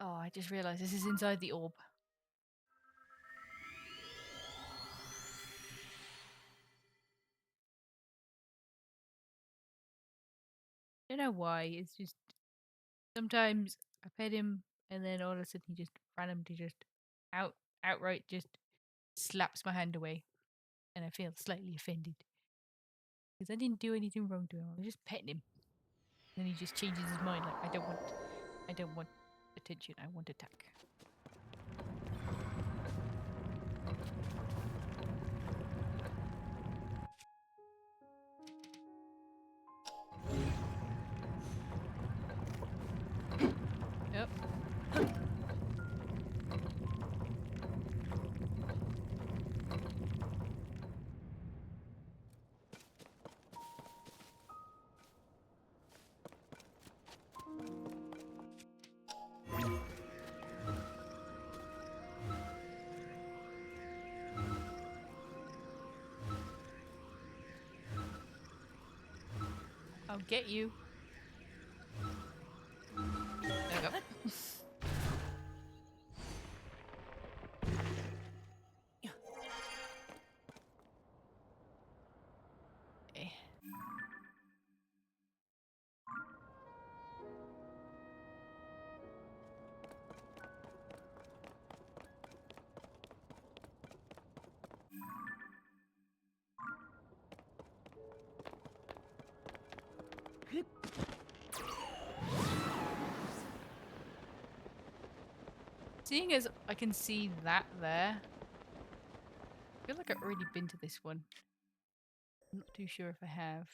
Oh, I just realised this is inside the orb. Don't know why. It's just sometimes I pet him and then all of a sudden he just randomly just outright just slaps my hand away, and I feel slightly offended because I didn't do anything wrong to him. I was just petting him. Then he just changes his mind like I don't want attention, I want attack. Yep. I'll get you. There we go. Okay. Seeing as I can see that there, I feel like I've already been to this one. I'm not too sure if I have.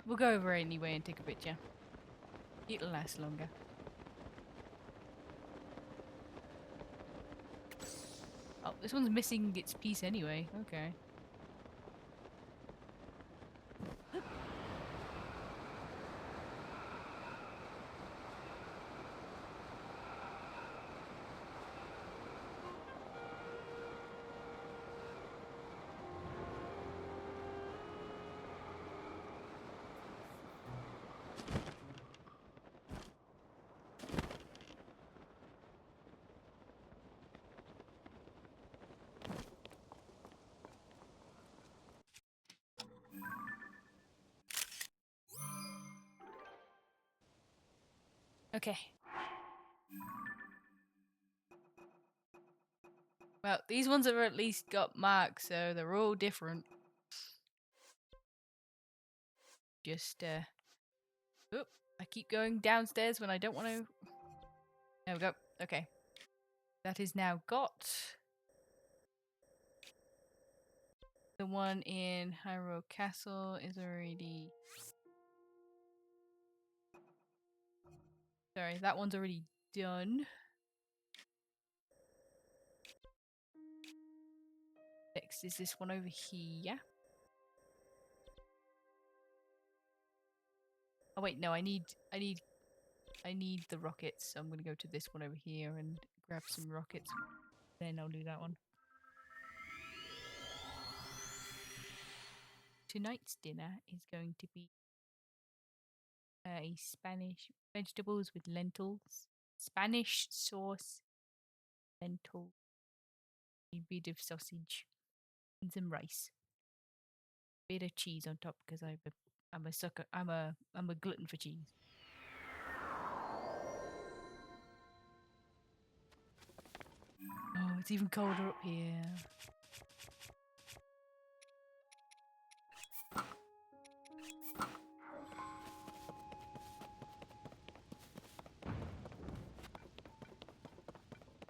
We'll go over anyway and take a picture. It'll last longer. Oh, this one's missing its piece anyway. Okay. Okay. Well, these ones have at least got marks, so they're all different. Just, oop, I keep going downstairs when I don't want to. There we go. Okay. That is now got. The one in Hyrule Castle is already. Sorry, that one's already done. Next is this one over here. Oh wait, no, I need the rockets. So I'm gonna go to this one over here and grab some rockets. Then I'll do that one. Tonight's dinner is going to be a Spanish vegetables with lentils, Spanish sauce, lentils, a bit of sausage, and some rice. Bit of cheese on top because I'm a sucker. I'm a glutton for cheese. Oh, it's even colder up here.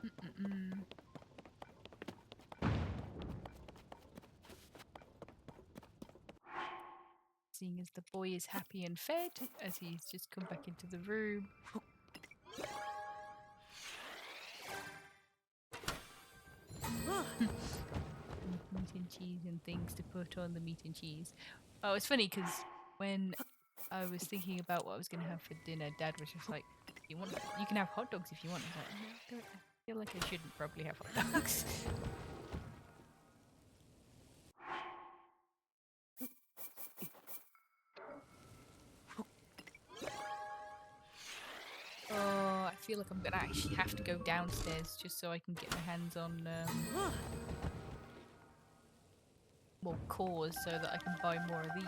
Mm-mm-mm. Seeing as the boy is happy and fed, as he's just come back into the room. Meat and cheese and things to put on the meat and cheese. Oh, it's funny because when I was thinking about what I was going to have for dinner, Dad was just like, you can have hot dogs if you want." I was like, "No, I feel like I shouldn't probably have hot dogs." Oh, I feel like I'm gonna actually have to go downstairs just so I can get my hands on more cores so that I can buy more of these.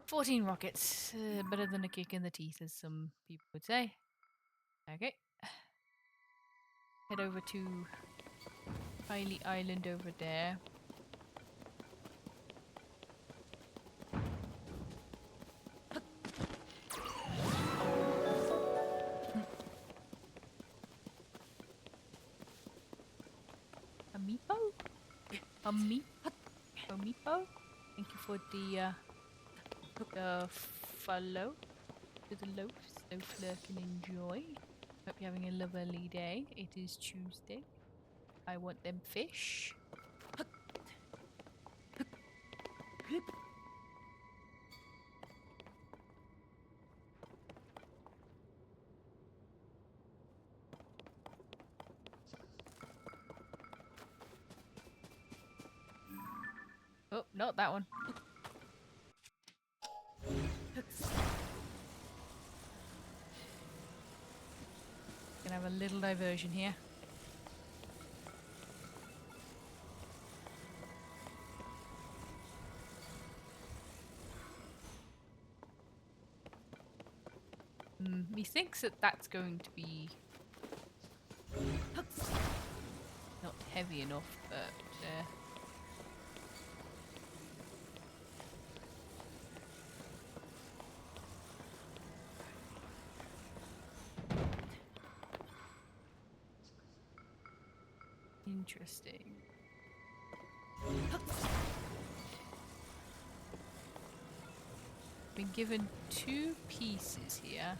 14 rockets. Better than a kick in the teeth, as some people would say. Okay. Head over to Kylie Island over there. Amiibo? Amiibo? Thank you for the follow to the loaf so Fleur can enjoy. Hope you're having a lovely day. It is Tuesday. I want them fish. Oh, not that one. Gonna have a little diversion here. Methinks that that's going to be not heavy enough, but interesting. Been given 2 pieces here.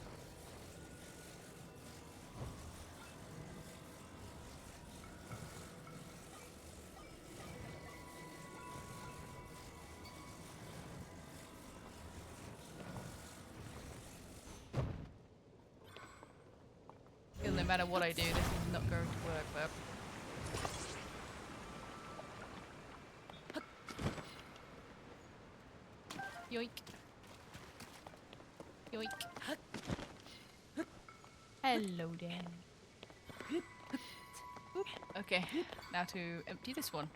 Feel no matter what I do, this is not going to work, but yoink. Yoink. Hello there. Okay, now to empty this one.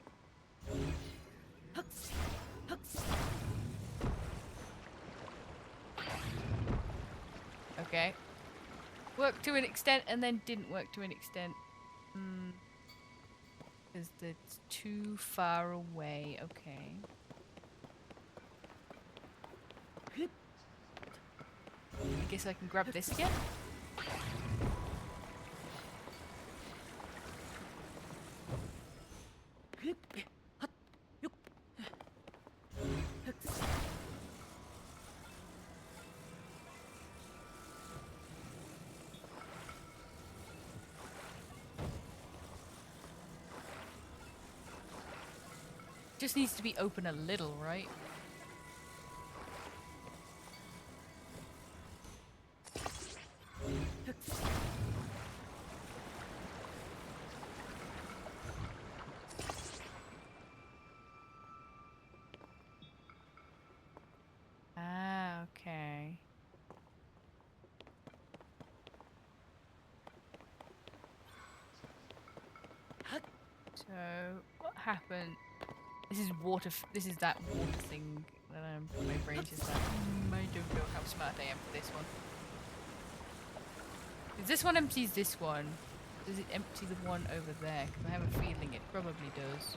Okay. Worked to an extent and then didn't work to an extent. Because it's too far away. Okay. I guess I can grab this again. Just needs to be open a little, right? Ah, okay. So, what happened? This is water. This is that water thing that my brain's just like, I don't know how smart I am for this one. If this one empties this one, does it empty the one over there? Because I have a feeling it probably does.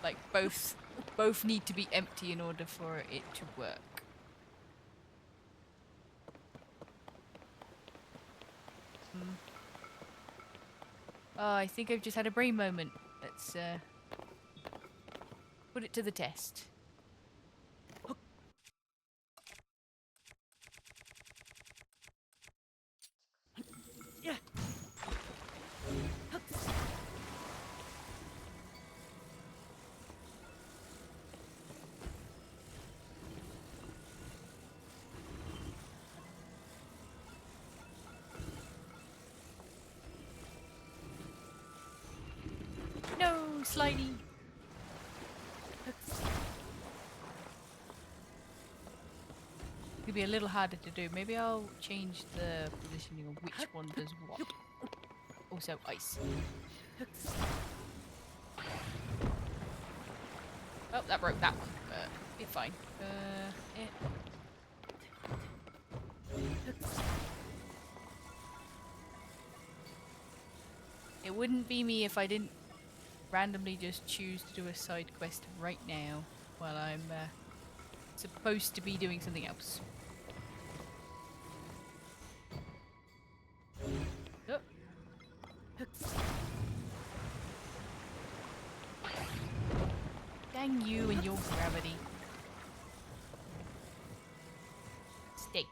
Like both need to be empty in order for it to work. Oh, I think I've just had a brain moment. Let's put it to the test. No, Slidey. be a little harder to do. Maybe I'll change the positioning of which one does what. Also, ice. Oh, that broke that one, but it's fine. It wouldn't be me if I didn't randomly just choose to do a side quest right now while I'm supposed to be doing something else. Oh. Dang you and your gravity. Stay.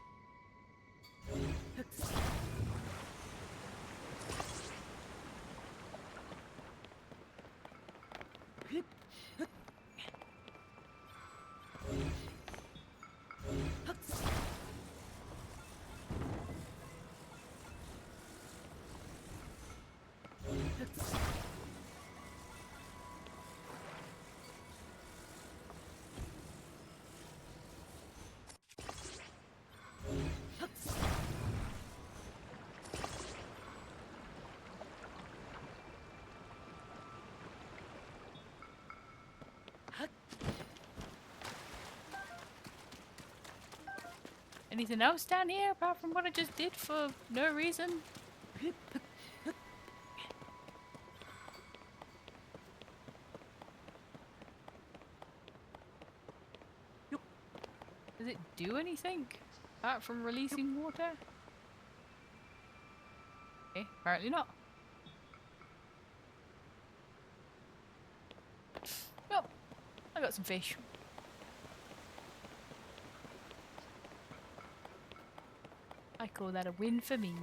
Anything else down here apart from what I just did for no reason? Does it do anything apart from releasing water? Okay, apparently not. Well, I got some fish. I call that a win for me.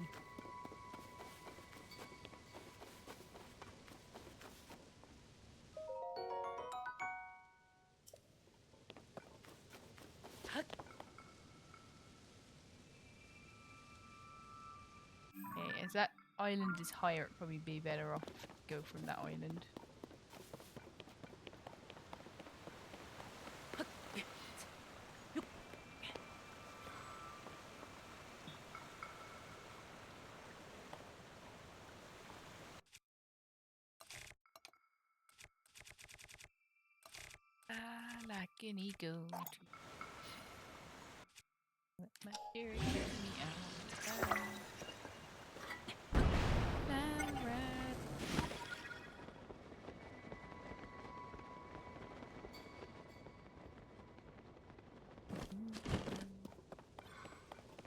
Okay, as that island is higher, it'd probably be better off to go from that island. Like an eagle to let my spirit carry me out. Fly right.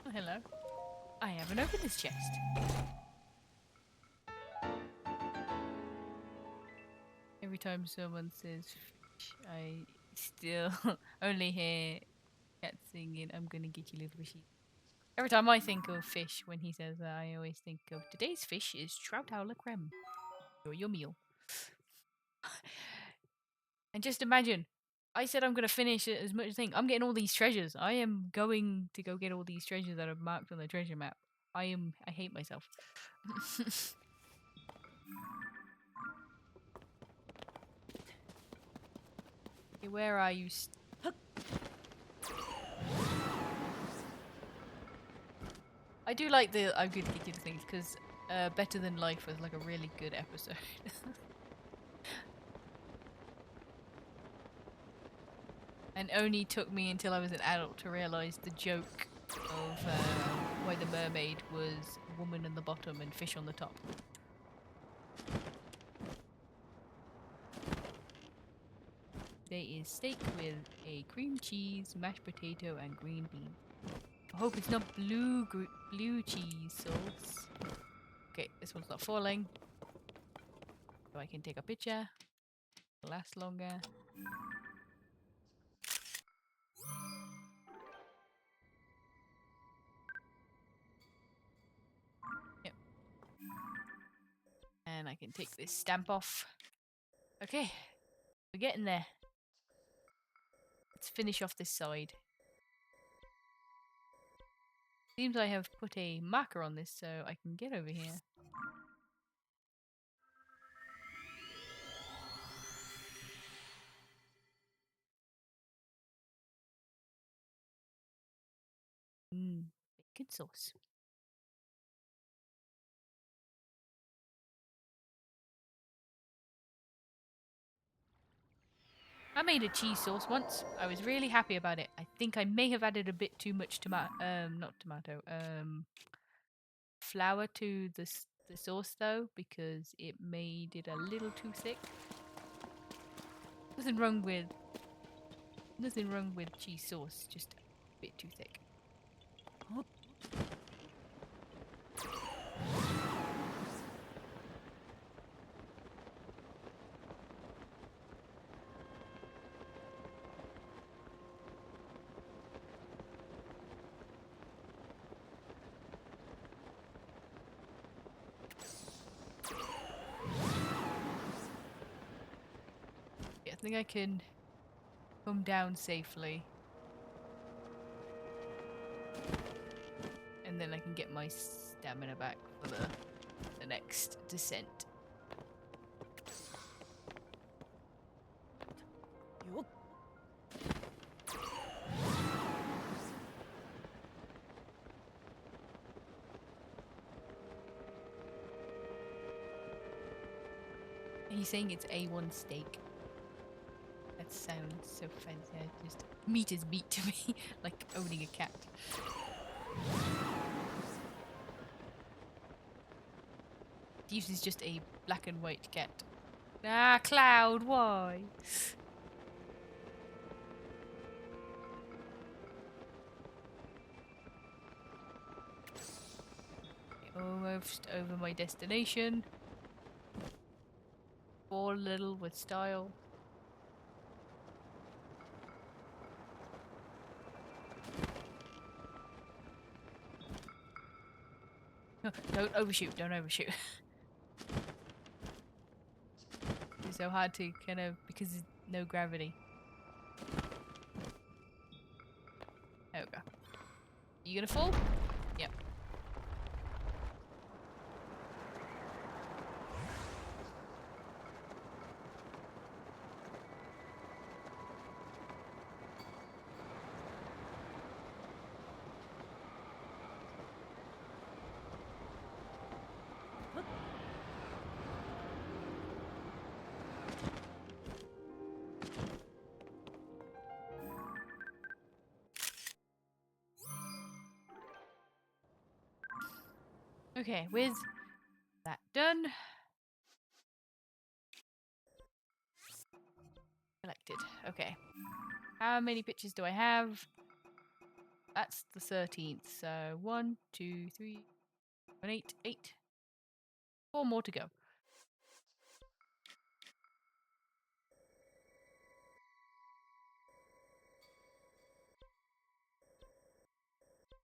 Oh, hello. I haven't opened this chest. Every time someone says fish, I still only hear cat singing, I'm gonna get you little fishy. Every time I think of fish when he says that, I always think of today's fish is trout à la creme. Enjoy your meal. And just imagine, I said I'm gonna finish it as much as thing. I'm getting all these treasures. I am going to go get all these treasures that are marked on the treasure map. I hate myself. Okay, where are you? I do like the I'm good thinking things because Better Than Life was like a really good episode. And only took me until I was an adult to realise the joke of why the mermaid was woman on the bottom and fish on the top. Today is steak with a cream cheese, mashed potato, and green bean. I hope it's not blue cheese sauce. Okay, this one's not falling. So I can take a picture. It'll last longer. Yep. And I can take this stamp off. Okay, we're getting there. Let's finish off this side. Seems I have put a marker on this so I can get over here. pumpkin sauce. I made a cheese sauce once. I was really happy about it. I think I may have added a bit too much flour to the sauce though, because it made it a little too thick. Nothing wrong with cheese sauce, just a bit too thick. Yeah, I think I can come down safely. And then I can get my stamina back for the next descent. He's saying it's A1 steak. That sounds so fancy. Just meat is meat to me, like owning a cat. This is just a black and white cat. Ah, Cloud, why? Almost over my destination. Fall a little with style. No, don't overshoot, don't overshoot. It's so hard to kind of, because there's no gravity. There we go. You gonna fall? Yep. Okay, with that done. Collected. Okay. How many pictures do I have? That's the 13th. So 1, 2, 3, 1, 8, 8. 4 more to go.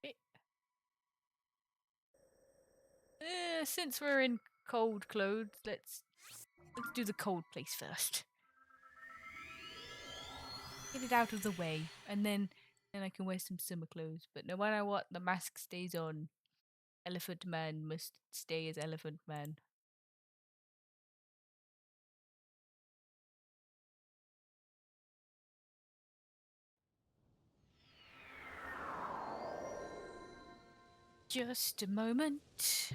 Okay. Since we're in cold clothes, let's do the cold place first. Get it out of the way, and then I can wear some summer clothes. But no matter what, the mask stays on. Elephant Man must stay as Elephant Man. Just a moment.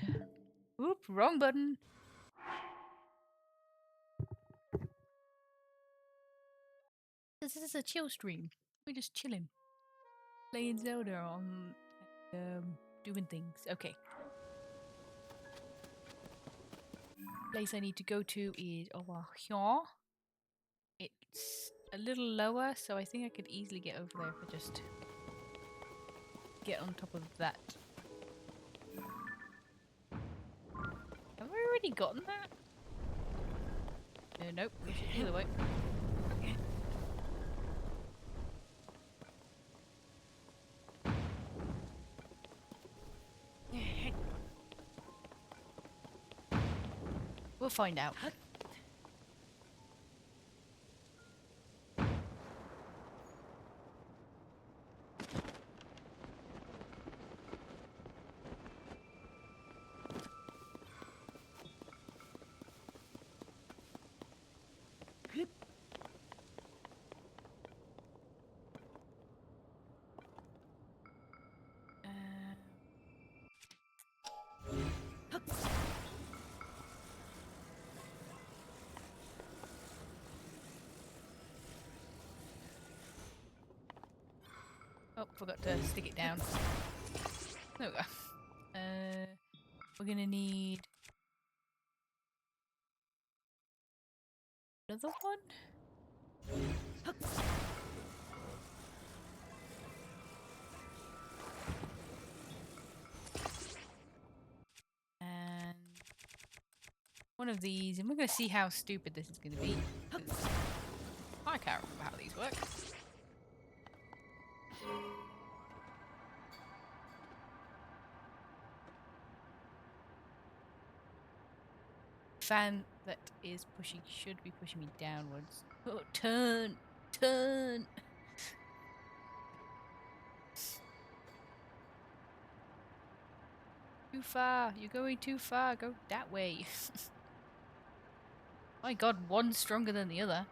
Oop, wrong button. This is a chill stream. We're just chilling. Playing Zelda on doing things. Okay. Place I need to go to is over here. It's a little lower, so I think I could easily get over there if I just get on top of that. Have I already gotten that? Nope, push it the other way. We'll find out. forgot to stick it down. There we go. We're gonna need another one. And one of these, and we're gonna see how stupid this is gonna be. I can't remember how these work. Fan that is pushing should be pushing me downwards. Oh, turn! Turn! Too far! You're going too far! Go that way! My god, one's stronger than the other.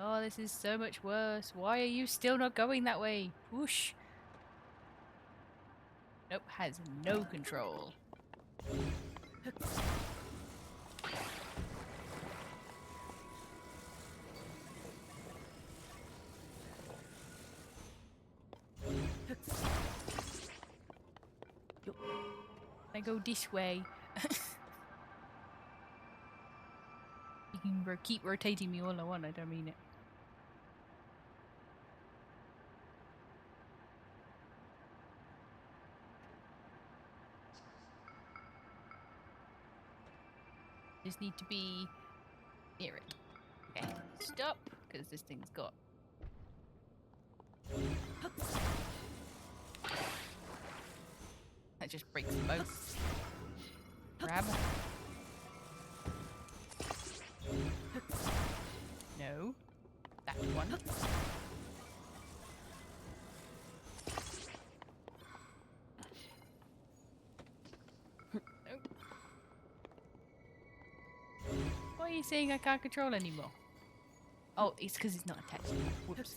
Oh, this is so much worse. Why are you still not going that way? Push! Nope, has no control. I go this way. You can keep rotating me all I want, I don't mean it. Just need to be near it. Okay, stop, because this thing's got... That just breaks them both. Grab. No. That one. Nope. Why are you saying I can't control anymore? Oh, it's because it's not attached. Whoops.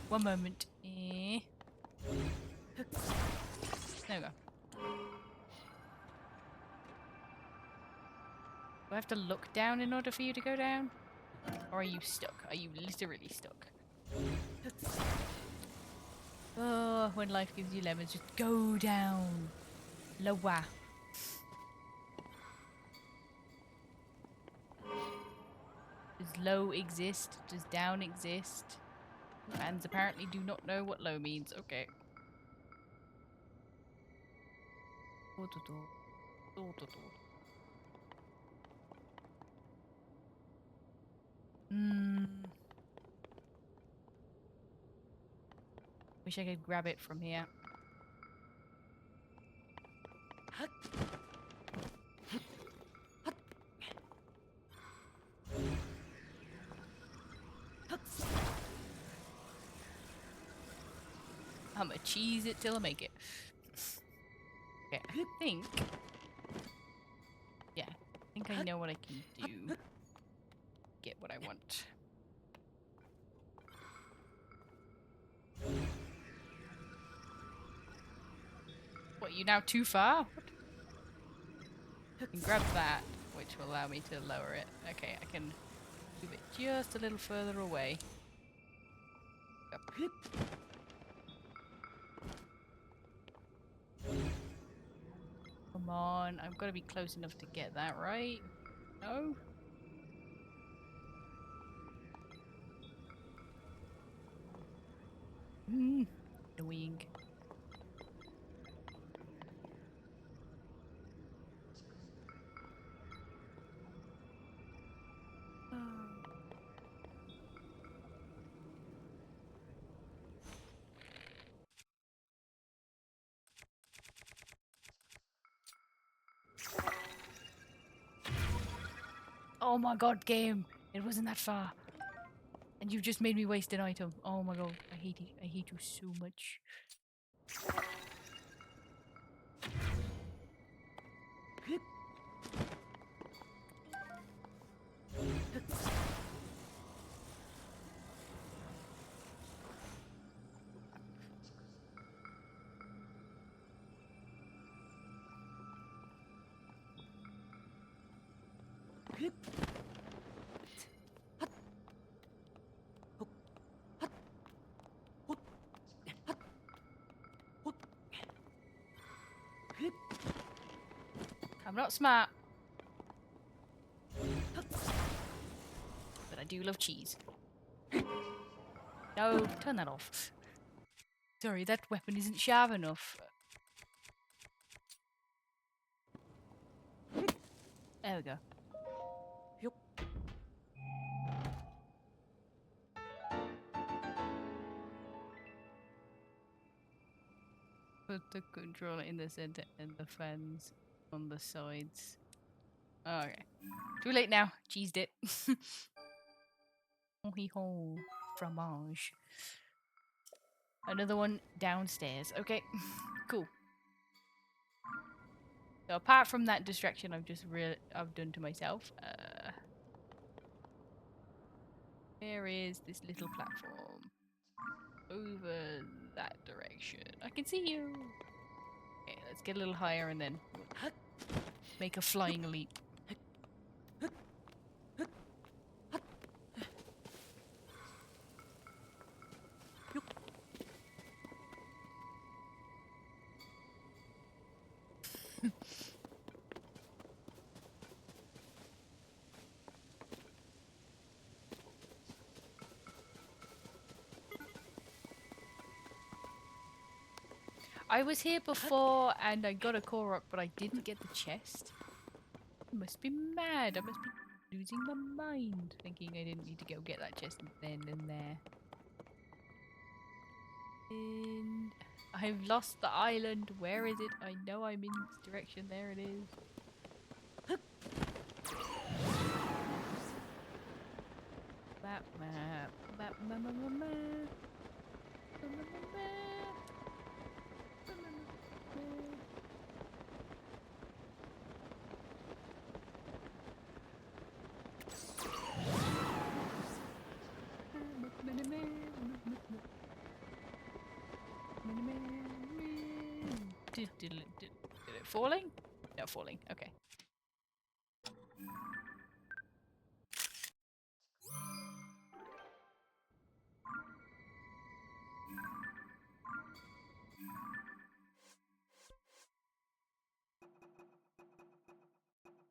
One moment. There we go. Do I have to look down in order for you to go down? Or are you stuck? Are you literally stuck? Oh, when life gives you lemons, just go down. Lower. Does low exist? Does down exist? Fans apparently do not know what low means. Okay. Wish I could grab it from here. I'ma cheese it till I make it. Okay, I think... Yeah, I think I know what I can do. Get what I want. What, you now too far? What? I can grab that, which will allow me to lower it. Okay, I can move it just a little further away. Go. Come on, I've got to be close enough to get that, right? No? Annoying. Oh my god, game! It wasn't that far. And you just made me waste an item. Oh my god, I hate you. I hate you so much. I'm not smart. But I do love cheese. No, turn that off. Sorry, that weapon isn't sharp enough. There we go. Put the controller in the center and the fans on the sides. Okay. Too late now. Cheesed it. Oh hee ho. Fromage. Another one downstairs. Okay. Cool. So apart from that distraction I've done to myself, where is this little platform? Over that direction. I can see you. Okay, let's get a little higher and then we'll make a flying leap. I was here before and I got a core rock, but I didn't get the chest. I must be mad. I must be losing my mind, thinking I didn't need to go get that chest then and there. And I've lost the island. Where is it? I know I'm in this direction. There it is. Map, map, map, map, map, map, map. Did it falling? No, falling. Okay.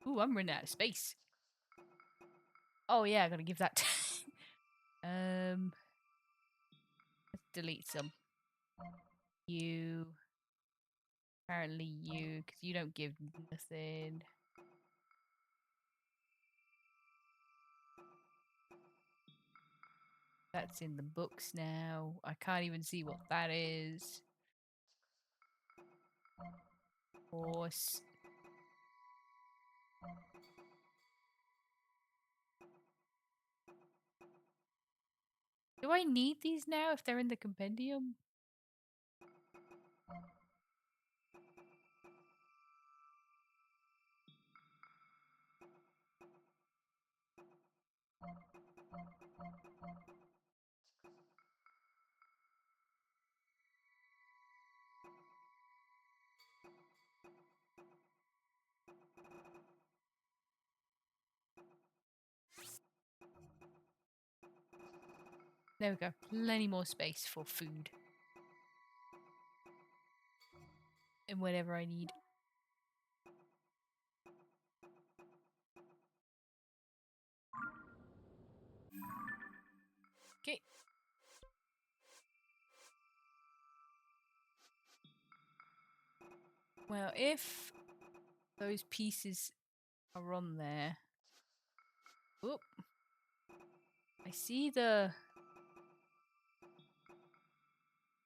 Ooh, I'm running out of space. Oh yeah, I gotta give that. Let's delete some. You. Apparently you, because you don't give nothing. That's in the books now. I can't even see what that is. Horse. Do I need these now if they're in the compendium? There we go. Plenty more space for food. And whatever I need. Okay. Well, if those pieces are on there. Oop. I see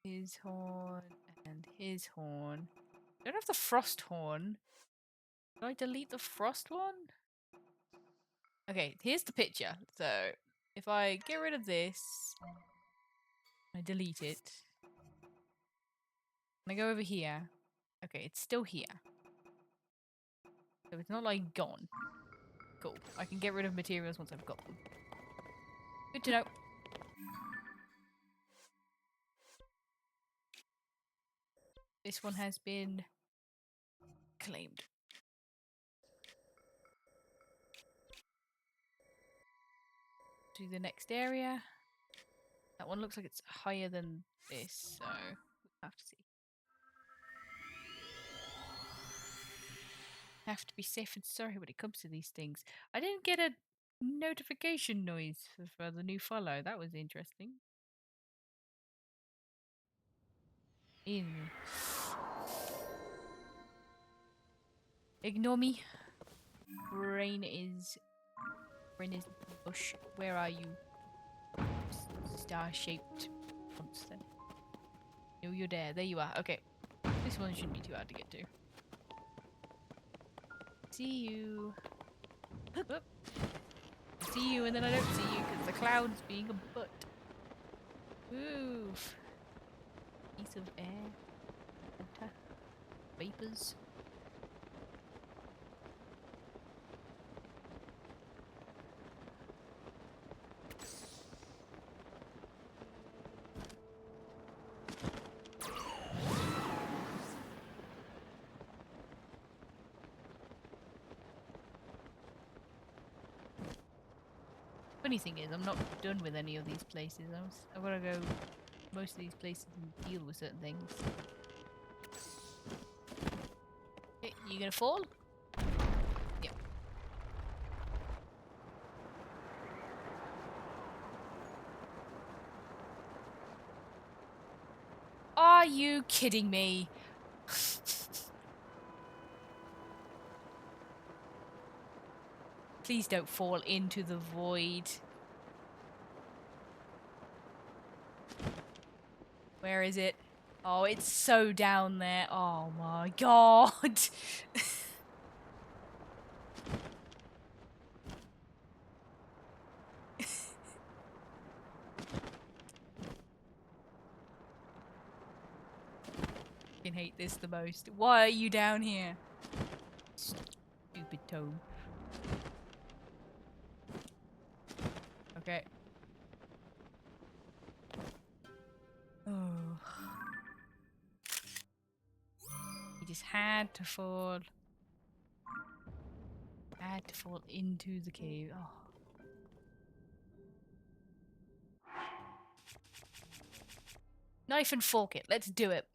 his horn and his horn. I don't have the frost horn. Did I delete the frost one? Okay, here's the picture. So if I get rid of this, I delete it. And I go over here. Okay, it's still here. So it's not like gone. Cool. I can get rid of materials once I've got them. Good to know. This one has been claimed. To the next area. That one looks like it's higher than this, so we'll have to see. have to be safe and sorry when it comes to these things. I didn't get a notification noise for the new follow. That was interesting. Ew. Ignore me. Brain is bush. Where are you? Star-shaped monster. No, you're there. There you are. Okay. This one shouldn't be too hard to get to. See you. Whoop. I see you and then I don't see you because the cloud's being a butt. Move. Piece of air. Water. Vapors. Funny thing is, I'm not done with any of these places. I've got to go most of these places and deal with certain things. Okay, you gonna fall? Yep. Are you kidding me? Please don't fall into the void. Where is it? Oh, it's so down there. Oh my god. I hate this the most. Why are you down here? Stupid tome. Okay. Oh. He just had to fall. Had to fall into the cave. Oh. Knife and fork it. Let's do it.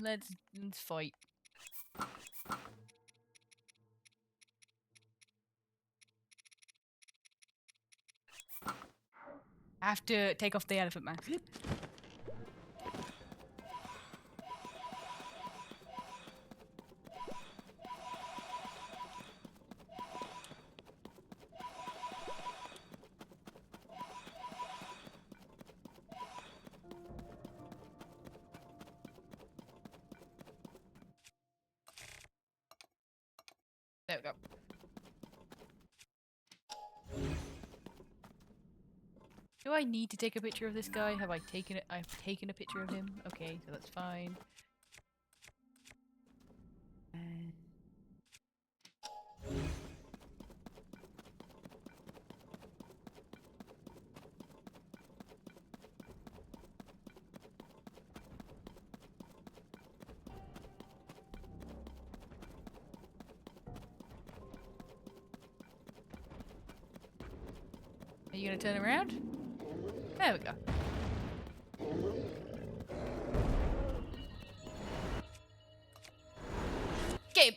Let's fight. I have to take off the elephant mask. There we go. Do I need to take a picture of this guy? Have I taken it? I've taken a picture of him. Okay, so that's fine. Are you gonna turn around? There we go. Game!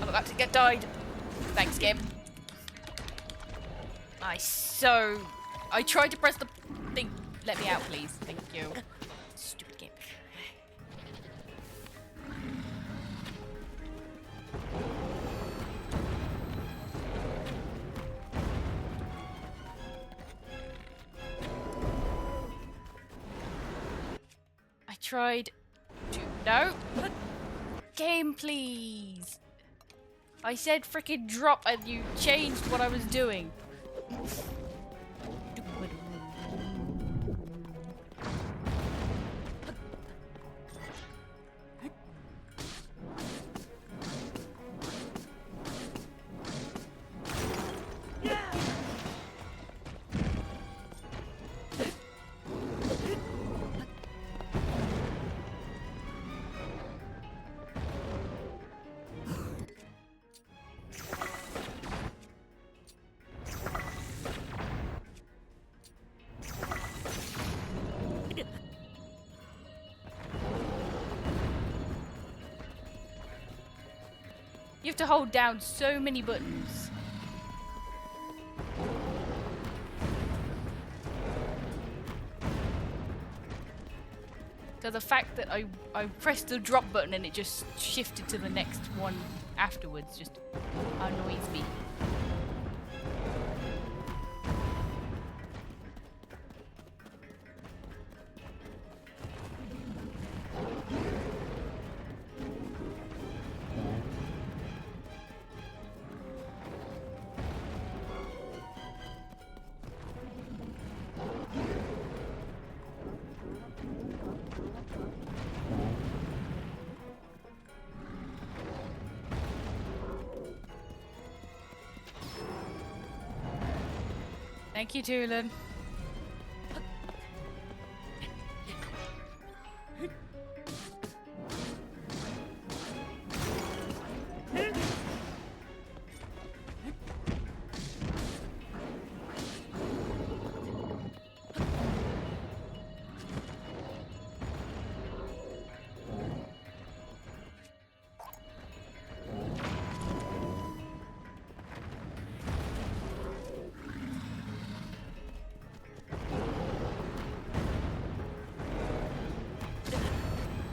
I'm about to get died. Thanks, game. I tried to press the thing. Let me out, please. Thank you. Stupid game. I tried to... No! Game, please! I said frickin' drop and you changed what I was doing. You have to hold down so many buttons. So the fact that I pressed the drop button and it just shifted to the next one afterwards just annoys me. Thank you, Tulin.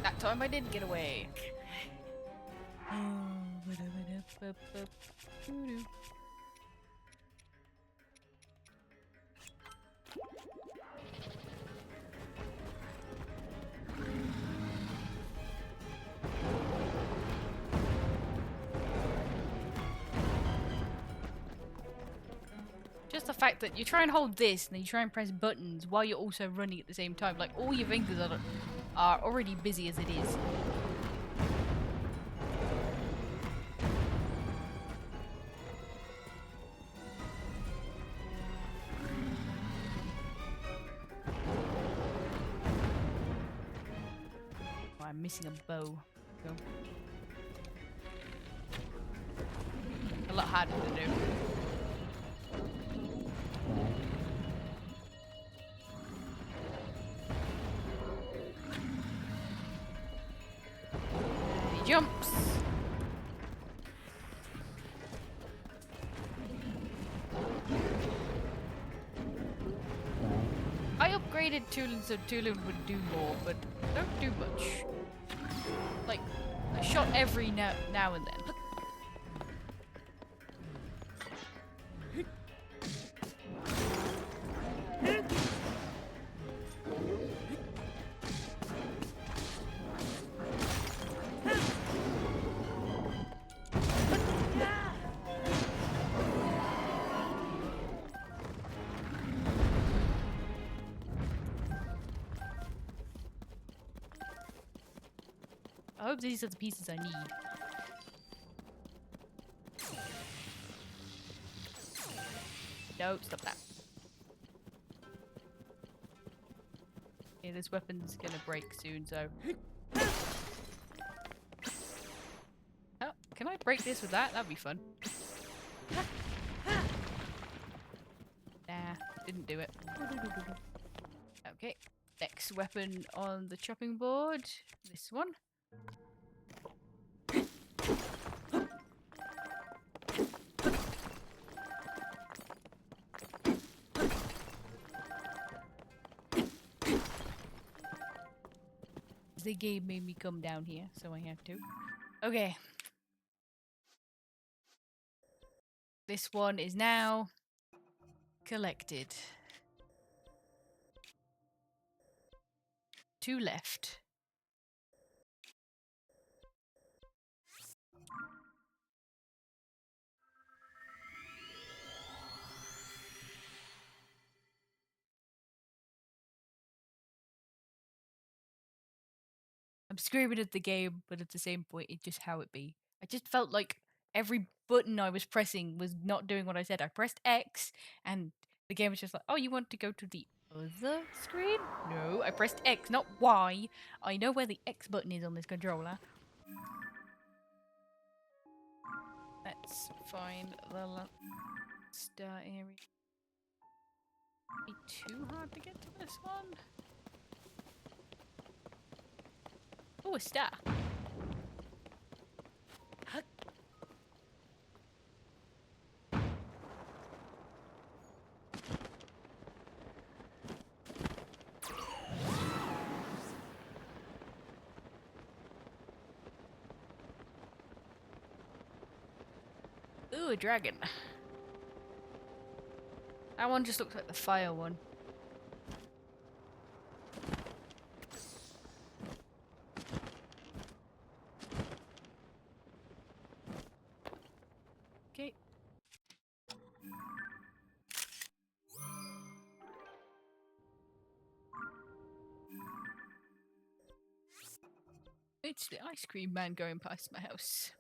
That time I did get away. Just the fact that you try and hold this and then you try and press buttons while you're also running at the same time. Like, all your fingers are already busy as it is. Oh, I'm missing a bow. Go. A lot harder to do. He jumps. I upgraded Tulin so Tulin would do more, but don't do much. Like, a shot every now and then. I hope these are the pieces I need. No, stop that. Yeah, this weapon's gonna break soon, so... Oh, can I break this with that? That'd be fun. Nah, didn't do it. Okay, next weapon on the chopping board. This one. The game made me come down here, so I have to. Okay. This one is now collected. 2 left. I'm screaming at the game, but at the same point, it's just how it be. I just felt like every button I was pressing was not doing what I said. I pressed X, and the game was just like, oh, you want to go to the other screen? No, I pressed X, not Y. I know where the X button is on this controller. Let's find the star area. Be too hard to get to this one. Oh, a star. Ooh, a dragon. That one just looks like the fire one. Okay. It's the ice cream man going past my house.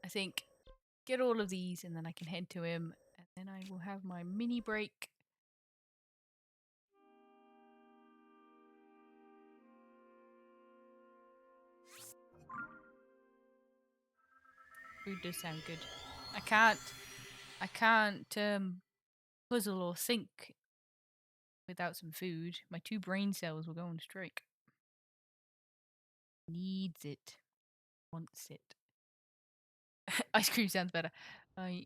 I think get all of these and then I can head to him and then I will have my mini break. Food does sound good. I can't puzzle or think without some food. My 2 brain cells will go on strike. Needs it. Wants it. Ice cream sounds better. I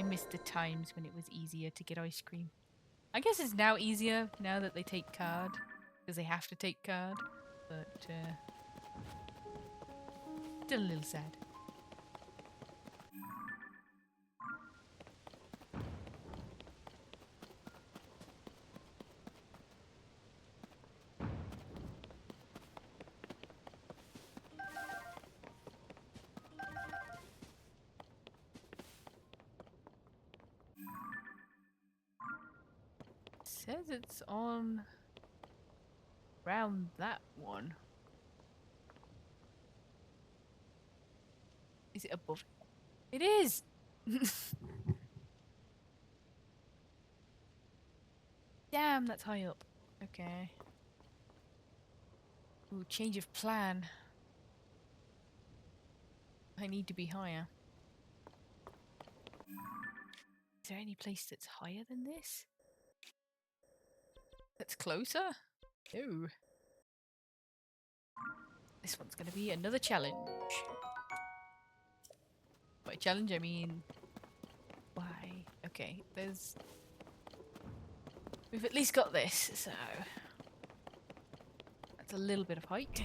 miss the times when it was easier to get ice cream. I guess it's now easier now that they take card because they have to take card. But still a little sad. Says it's on around that one. Is it above? It is! Damn, that's high up. Okay. Ooh, change of plan. I need to be higher. Is there any place that's higher than this? That's closer? Oh. This one's gonna be another challenge. By challenge, I mean... Why? Okay, there's... We've at least got this, so... That's a little bit of height.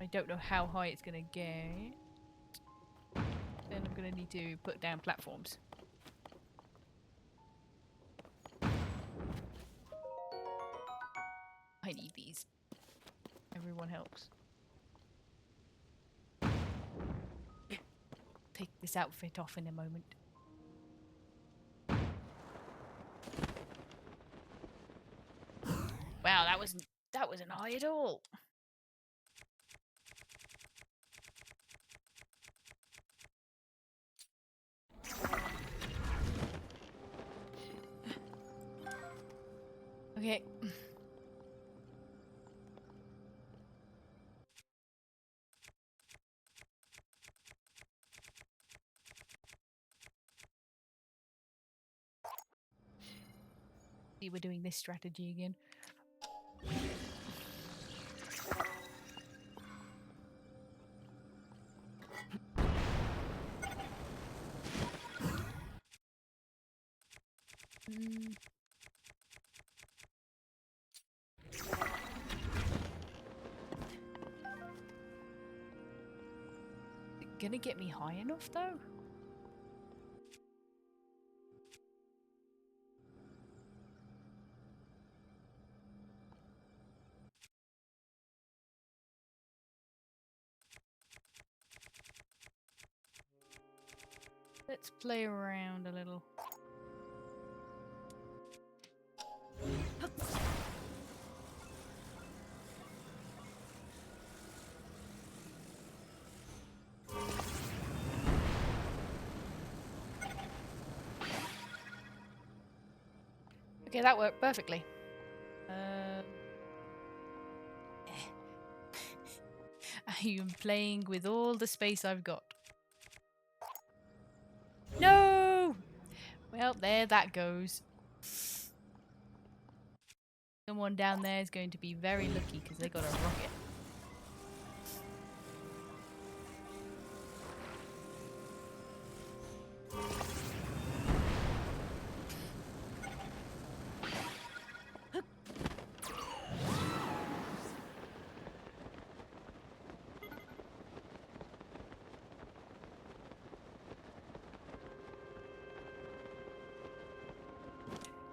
I don't know how high it's gonna get. Then I'm gonna need to put down platforms. I need these. Everyone helps. Take this outfit off in a moment. Wow, that wasn't high at all. Okay. See, we're doing this strategy again. Is it gonna get me high enough though? Let's play around a little. Okay, that worked perfectly. I am playing with all the space I've got. No! Well, there that goes. Someone down there is going to be very lucky because they got a rocket.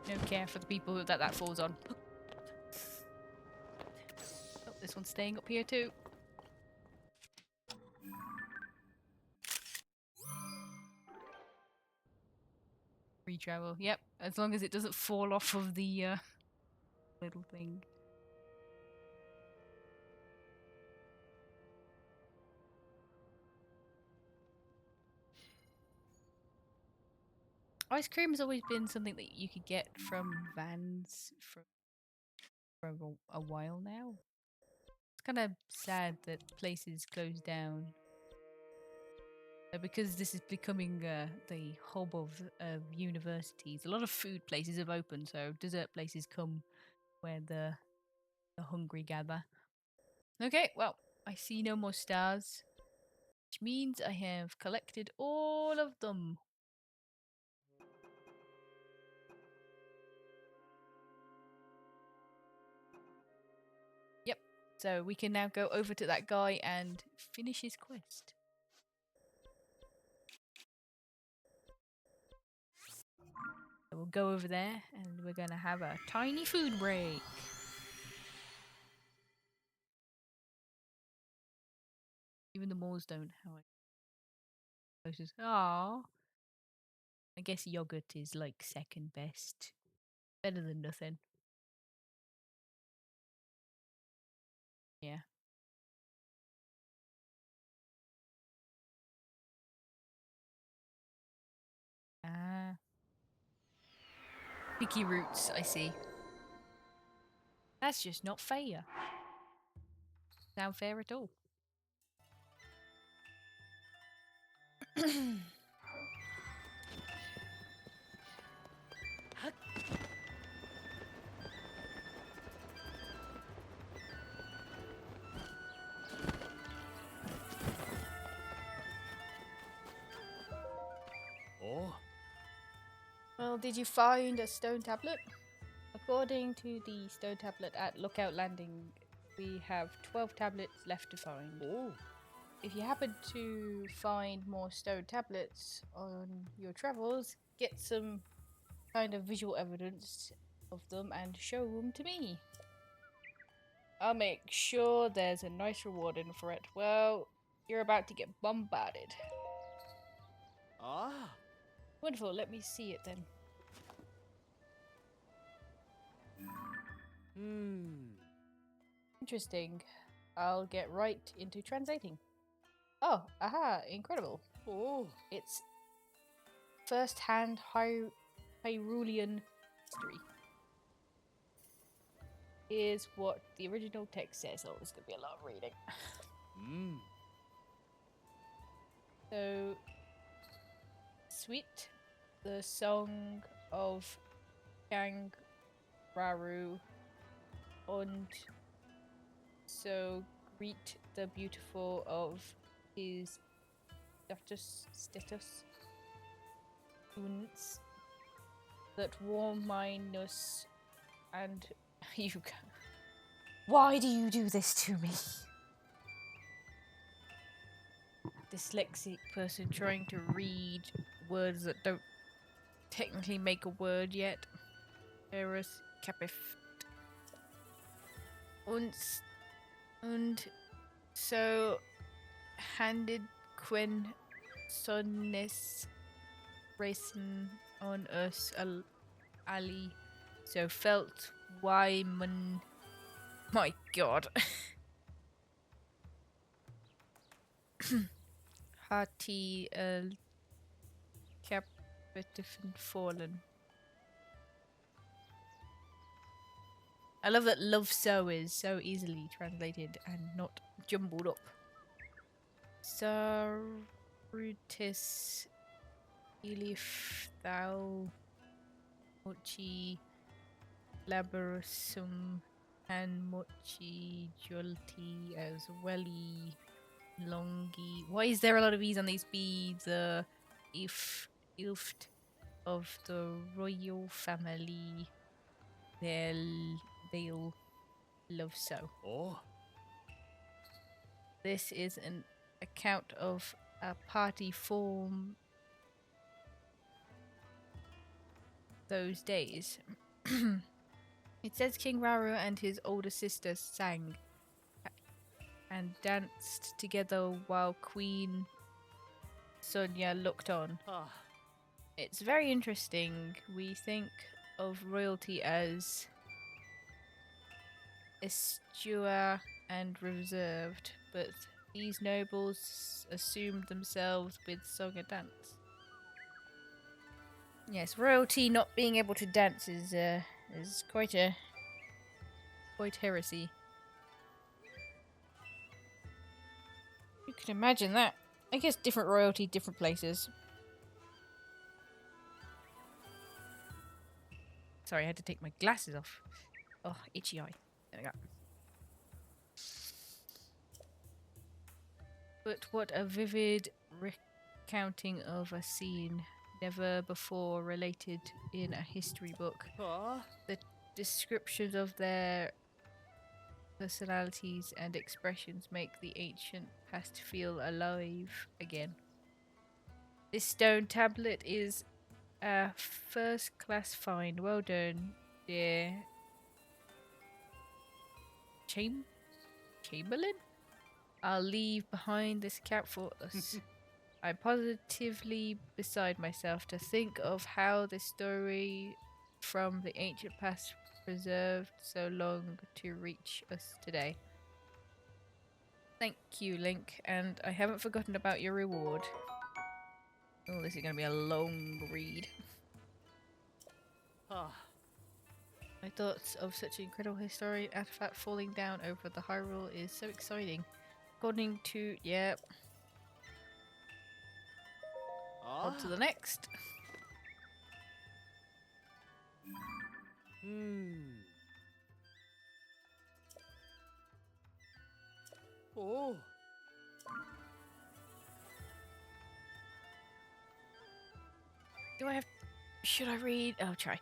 No care for the people that falls on. Oh, this one's staying up here too. Free travel. Yep, as long as it doesn't fall off of the little thing. Ice cream has always been something that you could get from vans for a while now. It's kind of sad that places close down. Because this is becoming the hub of universities, a lot of food places have opened, so dessert places come where the hungry gather. Okay, well, I see no more stars, which means I have collected all of them. Yep, so we can now go over to that guy and finish his quest. So we'll go over there and we're going to have a tiny food break. Even the malls don't have it. Aww. I guess yogurt is like second best. Better than nothing. Yeah. Ah. Picky roots, I see. That's just not fair. Sound fair at all. Oh. Well, did you find a stone tablet? According to the stone tablet at Lookout Landing, we have 12 tablets left to find. Oh. If you happen to find more stone tablets on your travels, get some kind of visual evidence of them and show them to me. I'll make sure there's a nice reward in for it. Well, you're about to get bombarded. Ah. Wonderful, let me see it then. Interesting. I'll get right into translating. Oh, aha, incredible. Oh. It's first-hand Hyrulean history. Here's what the original text says. Oh, there's going to be a lot of reading. So, Sweet, the song of Raru, and so greet the beautiful of his status students that warm minus and you. Why do you do this to me? Dyslexic person trying to read words that don't technically make a word yet. Eris Capif. Und so handed Quinn Sonnes racing on us Ali. So felt Wyman. My god. Hearty Capitifen fallen. I love that love so is so easily translated and not jumbled up. Sarutis Elif thou mochi laborosum and mochi jolti as welly longi. Why is there a lot of E's on these beads? Ilft of the royal family. They'll love so. Oh. This is an account of a party form those days. It says King Raru and his older sister sang and danced together while Queen Sonia looked on. It's very interesting. We think of royalty as austere and reserved, but these nobles assumed themselves with song and dance. Yes, royalty not being able to dance is quite heresy. You can imagine that. I guess different royalty, different places. Sorry, I had to take my glasses off. Oh, itchy eye. There we go. But what a vivid recounting of a scene never before related in a history book. The descriptions of their personalities and expressions make the ancient past feel alive again. This stone tablet is a first-class find. Well done, dear Chamberlain? I'll leave behind this account for us. I'm positively beside myself to think of how this story from the ancient past preserved so long to reach us today. Thank you, Link, and I haven't forgotten about your reward. Oh, this is going to be a long read. My thoughts of such an incredible historic artifact falling down over the Hyrule is so exciting. According to, yep. On to the next. Do I have... Should I read? I'll try.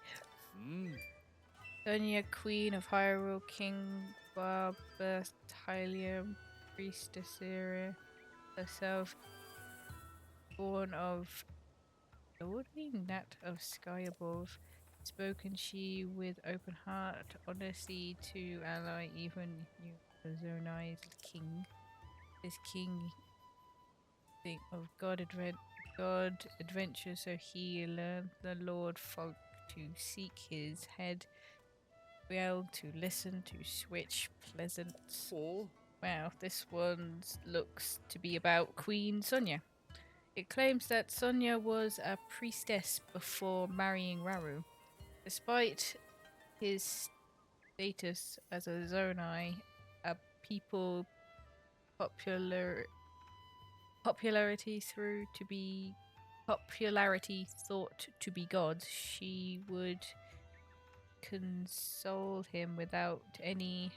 Sonia, Queen of Hyrule, King Barba, Hylium, Priestess Era, herself, born of Lordly Nat of Sky above, spoken she with open heart, honesty to ally even you, Zonai's king. This king think of God adventure, so he learned the Lord folk to seek his head. Well, to listen, to switch, pleasance. Wow, this one looks to be about Queen Sonia. It claims that Sonia was a priestess before marrying Raru. Despite his status as a Zonai, a people popularity thought to be gods, she would console him without any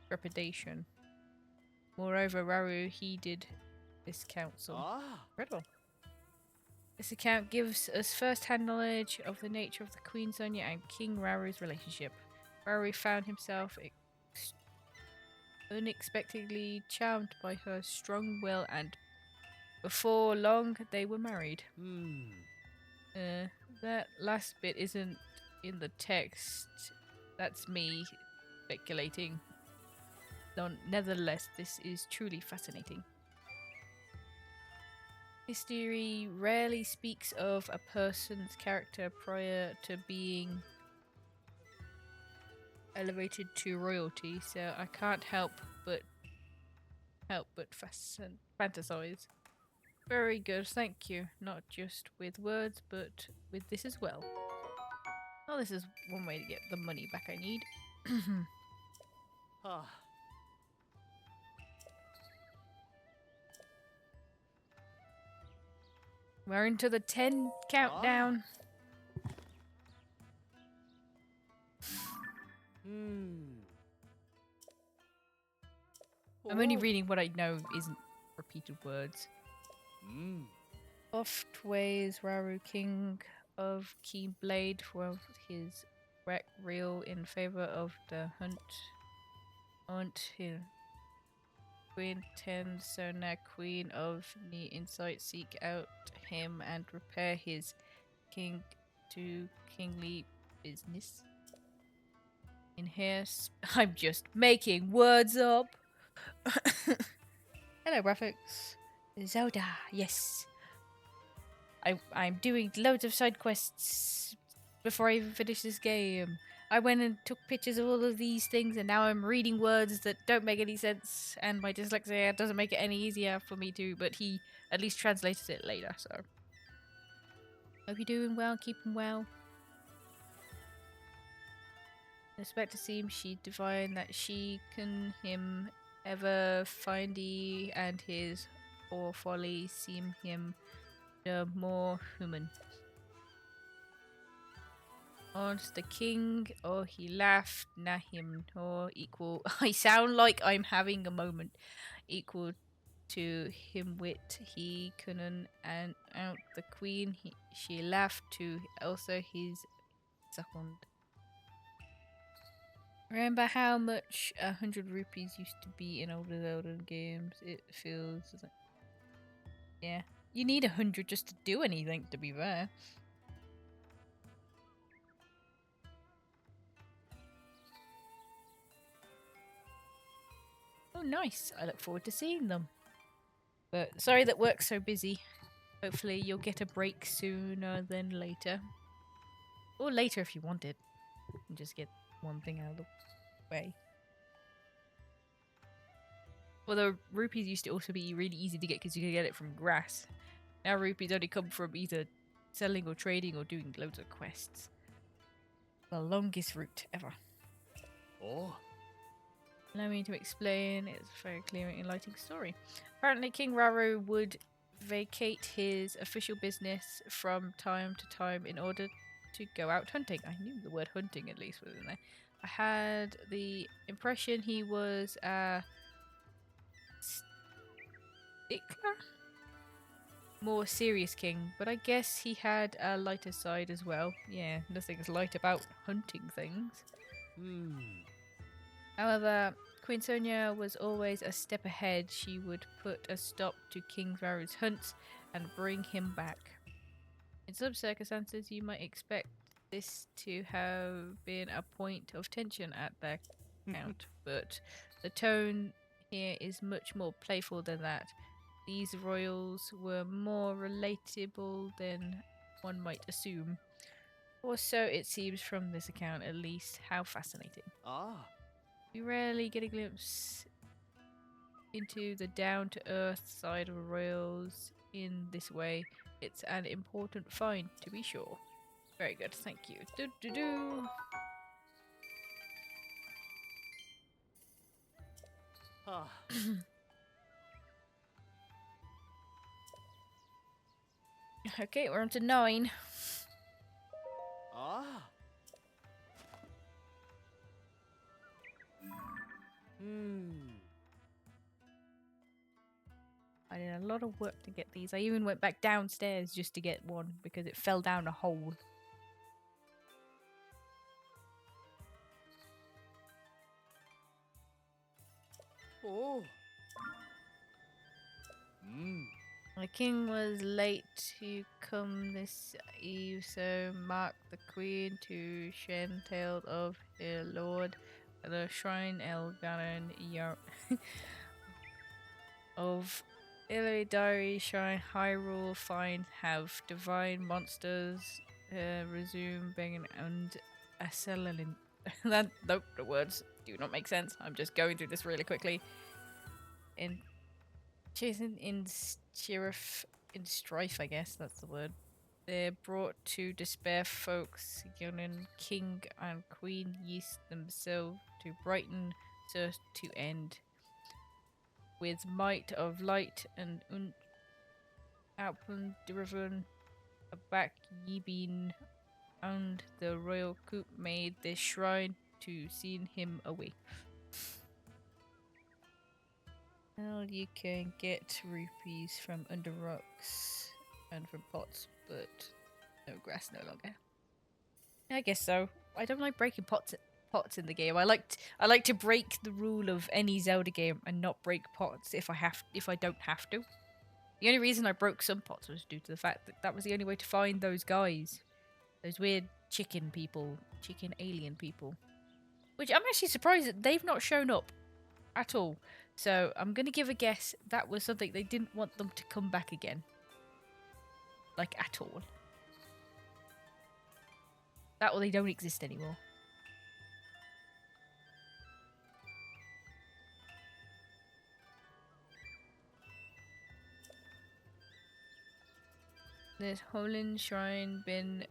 trepidation. Moreover, Raru heeded this counsel. Incredible. This account gives us first-hand knowledge of the nature of the Queen Sonia and King Raru's relationship. Raru found himself unexpectedly charmed by her strong will, and before long they were married. That last bit isn't in the text. That's me speculating. Nevertheless, this is truly fascinating. History rarely speaks of a person's character prior to being elevated to royalty, so I can't help but fantasize. Very good, thank you. Not just with words, but with this as well. Oh, this is one way to get the money back I need. We're into the 10 countdown. I'm only reading what I know isn't repeated words. Oft ways Raru, king of Keyblade, for his wreck reel in favor of the hunt hill. Queen Ten Sona, queen of the insight, seek out him and repair his king to kingly business. In here, I'm just making words up. Hello, graphics. Zelda, yes. I'm doing loads of side quests before I even finish this game. I went and took pictures of all of these things, and now I'm reading words that don't make any sense, and my dyslexia doesn't make it any easier for me to, but he at least translated it later, so. Hope you're doing well, keeping well. Expect to seem she divine that she can him ever findy and his or folly seem him the more human. Odds the king, or he laughed, na him, or equal. I sound like I'm having a moment. Equal to him wit, he couldn't, and out the queen, she laughed to also his second. Remember how much 100 rupees used to be in older Zelda games? It feels like. Yeah. You need 100 just to do anything, to be fair. Oh, nice. I look forward to seeing them. But sorry that work's so busy. Hopefully you'll get a break sooner than later. Or later if you want it. And just get one thing out of the way. Well, the rupees used to also be really easy to get because you could get it from grass. Now rupees only come from either selling or trading or doing loads of quests. The longest route ever. Oh. Allow me to explain. It's a very clear and enlightening story. Apparently, King Raru would vacate his official business from time to time in order to go out hunting. I knew the word hunting at least was in there. I had the impression he was a stickler? More serious king, but I guess he had a lighter side as well. Yeah, nothing's light about hunting things. However, Queen Sonia was always a step ahead. She would put a stop to King Varus' hunts and bring him back. In some circumstances, you might expect this to have been a point of tension at their count, but the tone here is much more playful than that. These royals were more relatable than one might assume. Or so it seems from this account, at least. How fascinating. We rarely get a glimpse into the down-to-earth side of royals in this way. It's an important find, to be sure. Very good, thank you. Do-do-do. Okay, we're on to 9. I did a lot of work to get these. I even went back downstairs just to get one because it fell down a hole. Oh. The king was late to come this eve, so Mark the queen to Shentail of her lord, the shrine El Ganon of Illy Diary Shrine Hyrule find have divine monsters resume being and Acelin. That nope, the words do not make sense. I'm just going through this really quickly. In chasing in sheriff in strife, I guess that's the word. They're brought to despair folks, Yonin, king and queen yeast themselves to brighten so to end. With might of light and outland driven back ye been and the royal coop made this shrine to send him away. Well, you can get rupees from under rocks and from pots, but no grass no longer. I guess so. I don't like breaking pots in the game. I like to break the rule of any Zelda game and not break pots if I don't have to. The only reason I broke some pots was due to the fact that that was the only way to find those guys. Those weird chicken people, chicken alien people. Which I'm actually surprised that they've not shown up at all. So I'm going to give a guess that was something they didn't want them to come back again. Like, at all. That or they don't exist anymore. There's Holin Shrine been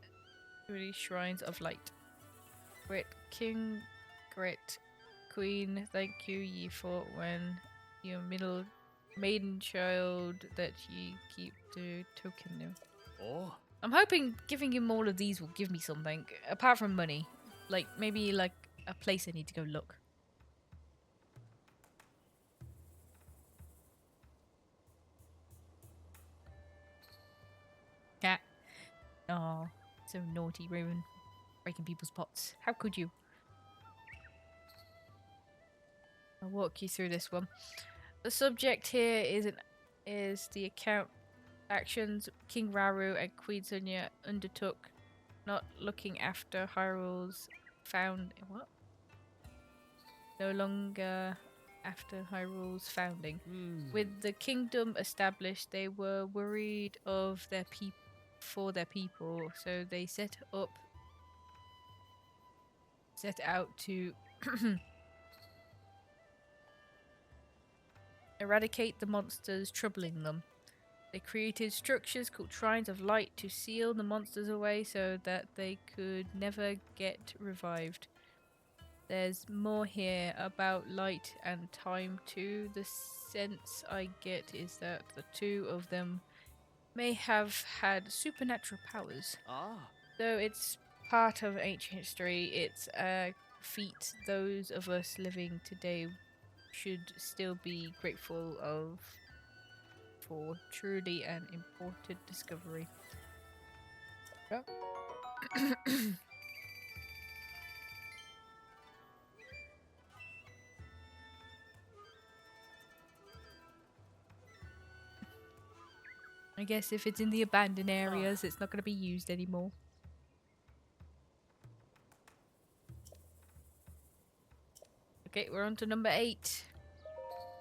3 shrines of light. Great King, great Queen, thank you ye fought when your middle maiden child that ye keep to token him. Oh. I'm hoping giving him all of these will give me something, apart from money. Like, maybe like a place I need to go look. Cat. Oh, so naughty, Raven. Breaking people's pots. How could you? I'll walk you through this one. The subject here is the account actions King Raru and Queen Sunya undertook, not looking after Hyrule's found what? No longer after Hyrule's founding. With the kingdom established, they were worried of their for their people, so they set out to eradicate the monsters troubling them. They created structures called Shrines of Light to seal the monsters away so that they could never get revived. There's more here about light and time too. The sense I get is that the two of them may have had supernatural powers. Ah. Though it's part of ancient history, it's a feat those of us living today should still be grateful of for truly an important discovery. Yep. I guess if it's in the abandoned areas, it's not going to be used anymore. Okay, we're on to number 8.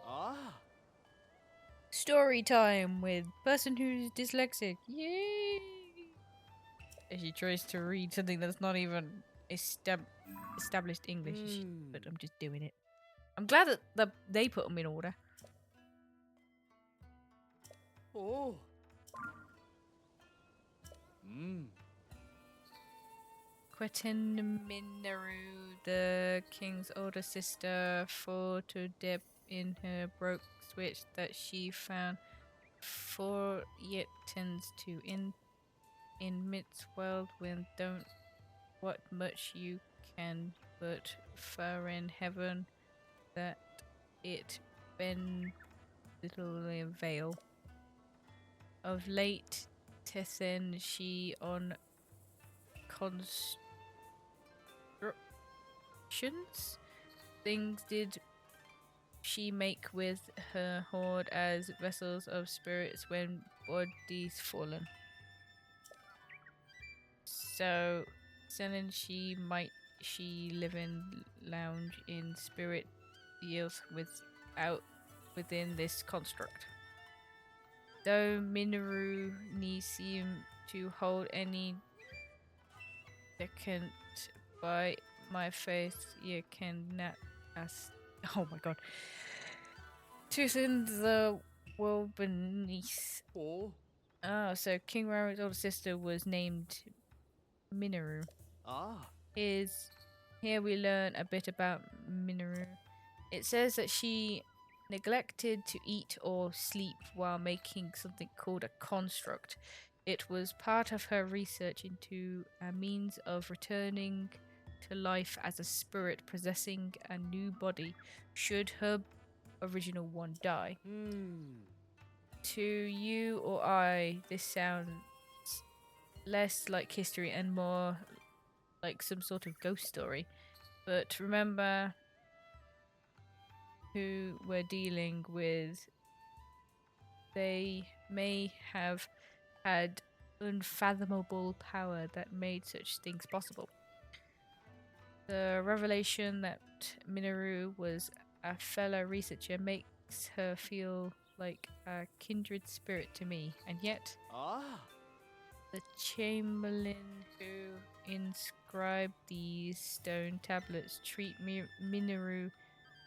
Ah. Story time with person who's dyslexic. Yay! As she tries to read something that's not even established English, but I'm just doing it. I'm glad that they put them in order. Oh. Quetin Minaru, the king's older sister, fought to dip in her broke switch that she found 4 Yetons to in midst world when don't what much you can but far in heaven that it been little veil. Of late Tessin she on constructions things did she make with her horde as vessels of spirits when bodies fallen. So Selin she live in lounge in spirit deals within this construct. Though Minoru ni seem to hold any second by my faith you cannot ask. Oh my god. Truth in the world beneath. Oh. Oh, so King Raru's older sister was named Minoru. Ah. Here we learn a bit about Minoru. It says that she neglected to eat or sleep while making something called a construct. It was part of her research into a means of returning to life as a spirit possessing a new body should her original one die. To you or I, this sounds less like history and more like some sort of ghost story. But remember who we're dealing with. They may have had unfathomable power that made such things possible. The revelation that Minoru was a fellow researcher makes her feel like a kindred spirit to me, and yet Ah. the Chamberlain who inscribed these stone tablets treat Minoru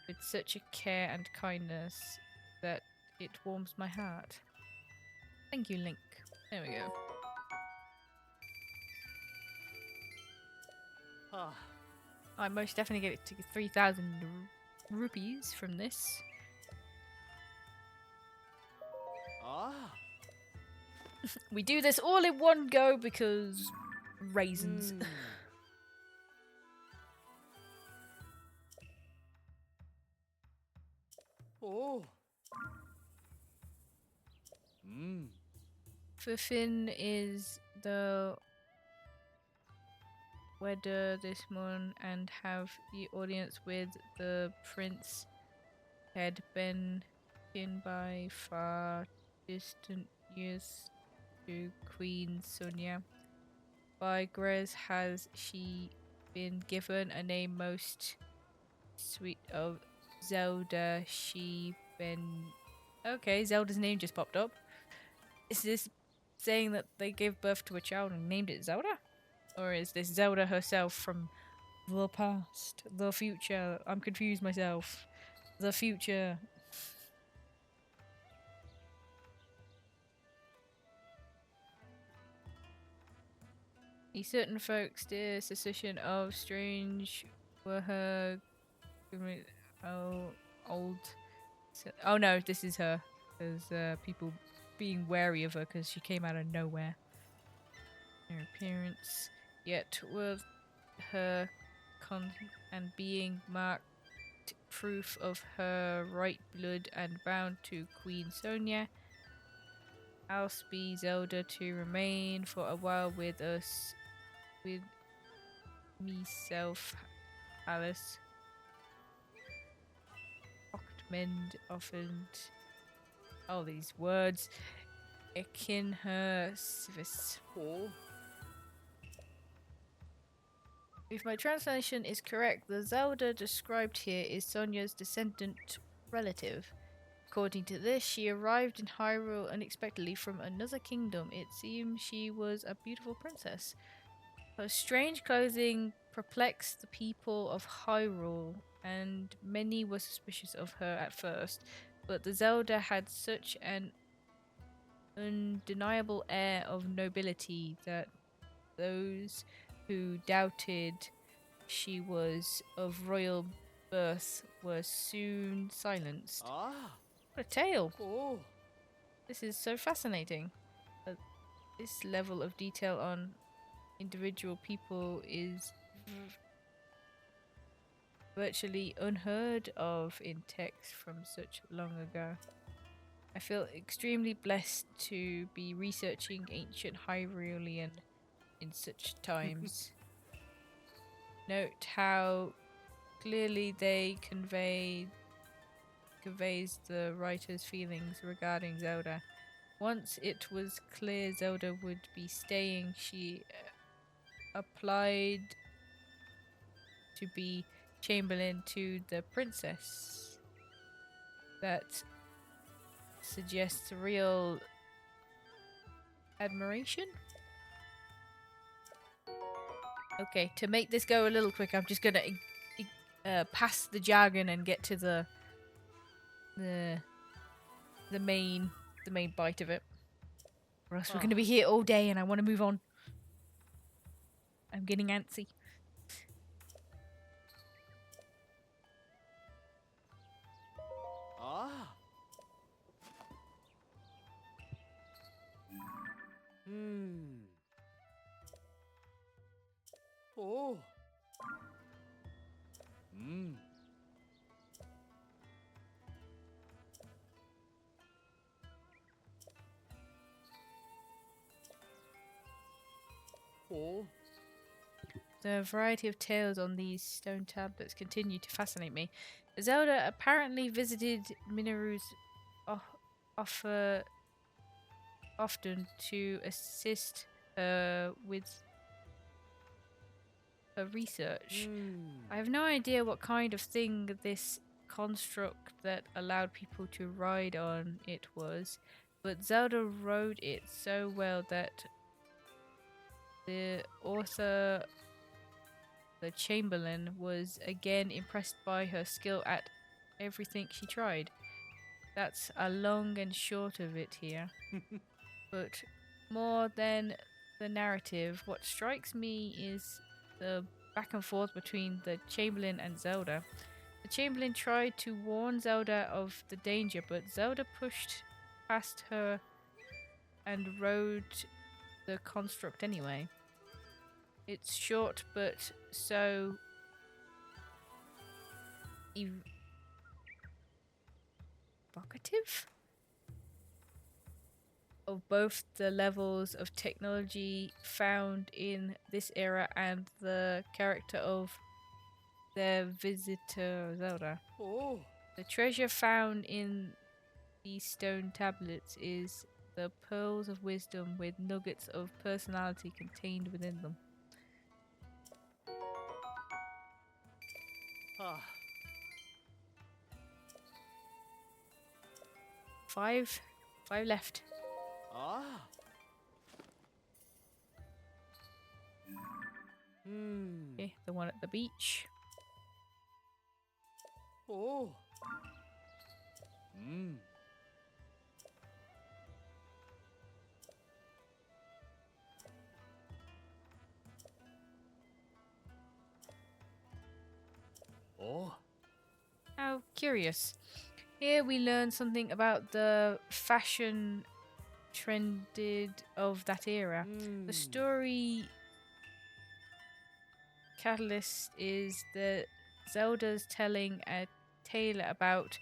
with such a care and kindness that it warms my heart. Thank you, Link. There we go. Ah. I most definitely get it to 3,000 rupees from this. Ah. We do this all in one go because raisins. Hmm. Oh. Hmm. For Finn is the weather this morning and have the audience with the prince had been in by far distant years to Queen Sonia. By grace has she been given a name most sweet of Zelda. She been okay. Zelda's name just popped up. Is this saying that they gave birth to a child and named it Zelda, or is this Zelda herself from the past, the future? I'm confused myself. The future. A certain folks, the suspicion of strange were her. Oh, old. Oh no, this is her. There's people being wary of her because she came out of nowhere. Her appearance, yet with her and being marked proof of her right blood and bound to Queen Sonia. Ask be Zelda to remain for a while with us, with myself, Alice. Ochtmend often. All these words. Akin her civis. Oh. If my translation is correct, the Zelda described here is Sonia's descendant relative. According to this, she arrived in Hyrule unexpectedly from another kingdom. It seems she was a beautiful princess. Her strange clothing perplexed the people of Hyrule, and many were suspicious of her at first. But the Zelda had such an undeniable air of nobility that those who doubted she was of royal birth were soon silenced. Ah. What a tale! Oh. This is so fascinating. This level of detail on individual people is virtually unheard of in text from such long ago. I feel extremely blessed to be researching ancient Hyrulean in such times. Note how clearly they conveys the writer's feelings regarding Zelda. Once it was clear Zelda would be staying, she applied to be Chamberlain to the princess. That suggests real admiration. Okay, to make this go a little quicker, I'm just gonna pass the jargon and get to the the main bite of it. Or else we're gonna be here all day, and I want to move on. I'm getting antsy. Ah. Hmm. Oh. Hmm. Oh. The variety of tales on these stone tablets continue to fascinate me. Zelda apparently visited Minoru's offer often to assist with her research. Hmm. I have no idea what kind of thing this construct that allowed people to ride on it was, but Zelda rode it so well that the author, the Chamberlain, was again impressed by her skill at everything she tried. That's a long and short of it here. But more than the narrative, what strikes me is the back and forth between the Chamberlain and Zelda. The Chamberlain tried to warn Zelda of the danger, but Zelda pushed past her and rode the construct anyway. It's short but so evocative of both the levels of technology found in this era and the character of their visitor Zelda. Oh. The treasure found in these stone tablets is the pearls of wisdom with nuggets of personality contained within them. Ah. Five, five left. Ah. Hmm. Okay, the one at the beach. Oh. Hmm. Oh. How curious. Here we learn something about the fashion trended of that era. The Hmm. story catalyst is that Zelda's telling a tale about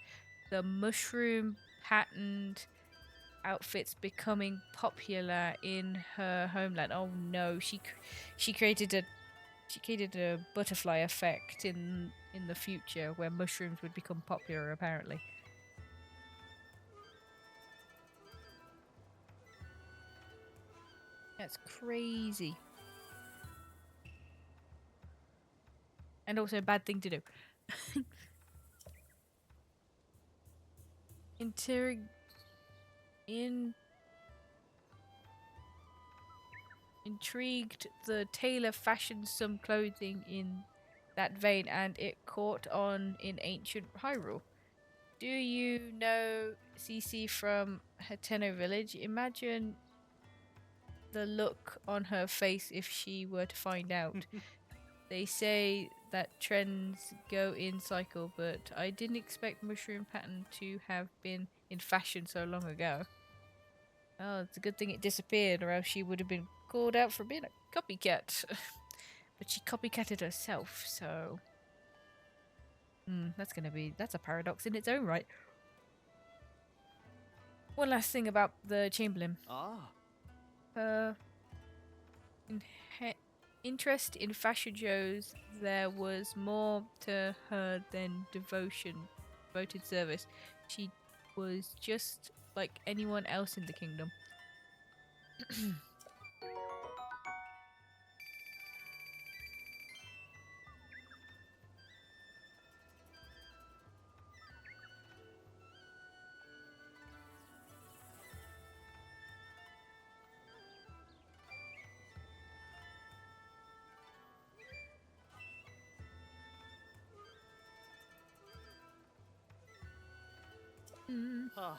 the mushroom patterned outfits becoming popular in her homeland. Oh no, she created a butterfly effect in the future where mushrooms would become popular apparently. That's crazy. And also a bad thing to do. Inter in Intrigued, the tailor fashioned some clothing in that vein and it caught on in ancient Hyrule. Do you know Cece from Hateno Village? Imagine the look on her face if she were to find out. They say that trends go in cycle, but I didn't expect mushroom pattern to have been in fashion so long ago. Oh, it's a good thing it disappeared, or else she would have been called out for being a copycat. But she copycatted herself, so that's a paradox in its own right. One last thing about the Chamberlain. Ah. Her inhe- interest in fashion shows there was more to her than devoted service. She was just like anyone else in the kingdom. Mm. Ah.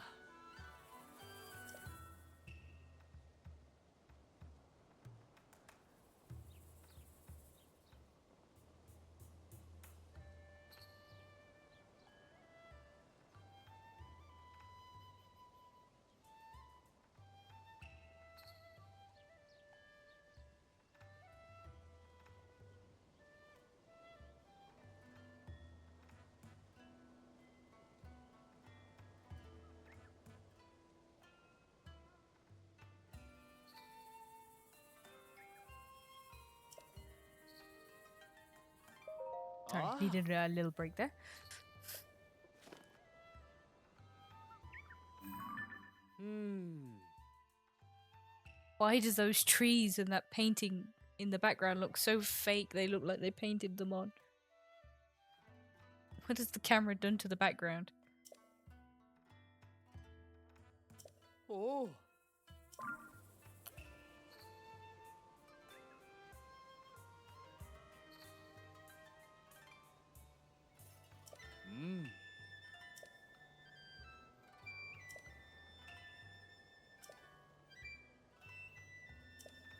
Sorry, Ah. needed a little break there. Hmm. Why does those trees and that painting in the background look so fake? They look like they painted them on. What has the camera done to the background? Oh. Hmm.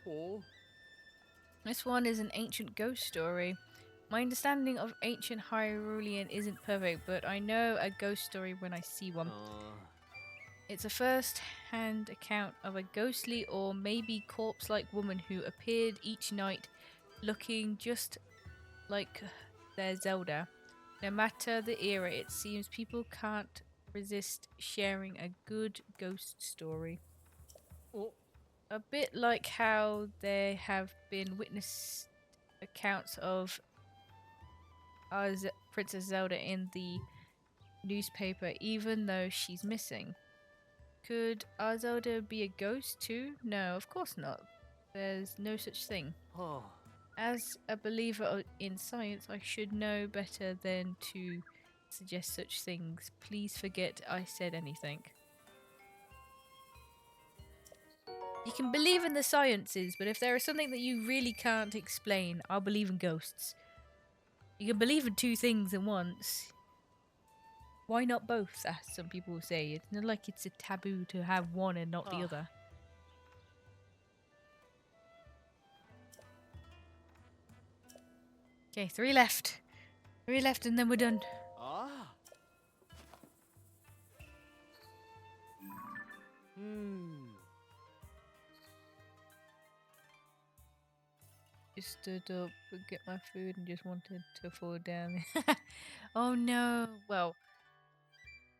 Oh. This one is an ancient ghost story. My understanding of ancient Hyrulean isn't perfect, but I know a ghost story when I see one. It's a first hand account of a ghostly or maybe corpse like woman who appeared each night looking just like their Zelda. No matter the era, it seems people can't resist sharing a good ghost story. Oh. A bit like how there have been witness accounts of Princess Zelda in the newspaper, even though she's missing. Could our Zelda be a ghost too? No, of course not. There's no such thing. Oh. As a believer in science, I should know better than to suggest such things. Please forget I said anything. You can believe in the sciences, but if there is something that you really can't explain, I'll believe in ghosts. You can believe in two things at once. Why not both, as some people say? It's not like it's a taboo to have one and not the other. Okay, 3 left. 3 left and then we're done. Ah. Hmm. Just stood up, get my food, and just wanted to fall down. Oh no. Well,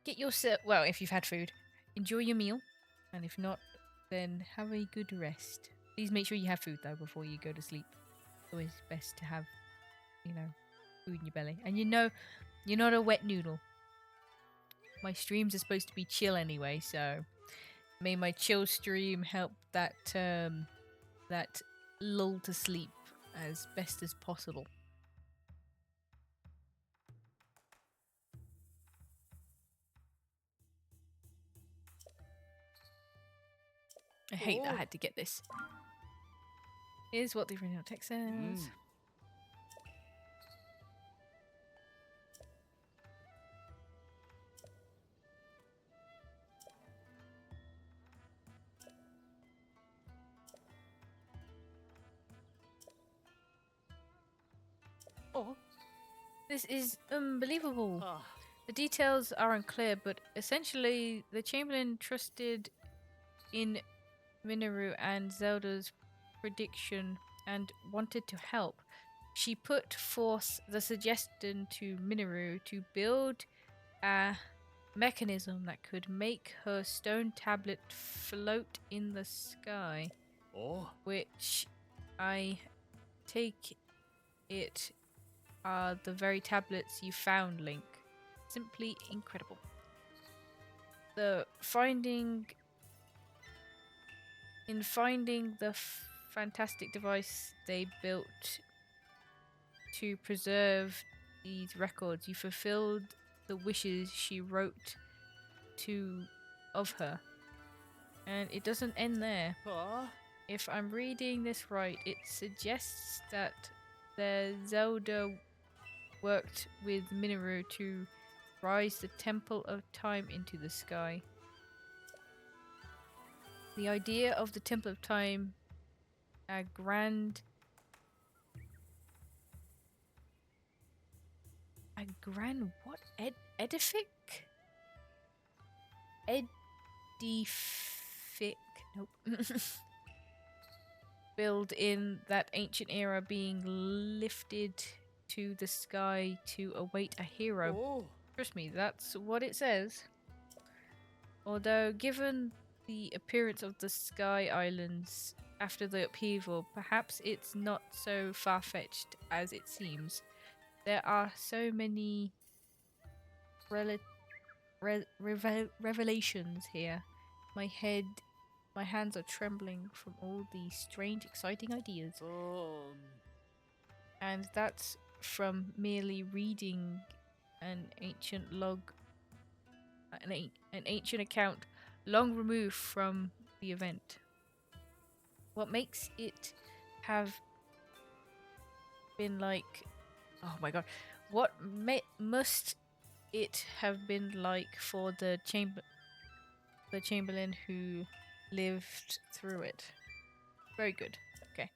get yourself. Well, if you've had food, enjoy your meal, and if not, then have a good rest. Please make sure you have food though before you go to sleep. It's always best to have, food in your belly. And you're not a wet noodle. My streams are supposed to be chill anyway, so may my chill stream help that lull to sleep as best as possible. I hate that I had to get this. Here's what the original text says. Oh. This is unbelievable. Ah. The details are unclear, but essentially, the Chamberlain trusted in Minoru and Zelda's prediction and wanted to help. She put forth the suggestion to Minoru to build a mechanism that could make her stone tablet float in the sky, Oh. which I take it are the very tablets you found, Link. Simply incredible. The finding the fantastic device they built to preserve these records, you fulfilled the wishes she wrote of her. And it doesn't end there. If I'm reading this right, it suggests that the Zelda worked with Minoru to rise the Temple of Time into the sky. The idea of the Temple of Time, a grand what? Edific? Edific. Nope. Build in that ancient era being lifted to the sky to await a hero. Oh. Trust me, that's what it says. Although, given the appearance of the Sky Islands after the upheaval, perhaps it's not so far-fetched as it seems. There are so many revelations here. My My hands are trembling from all these strange, exciting ideas. And that's from merely reading an ancient log, an ancient account long removed from the event. What makes it have been like? Oh my god! What must it have been like for the chamberlain who lived through it? Very good. Okay.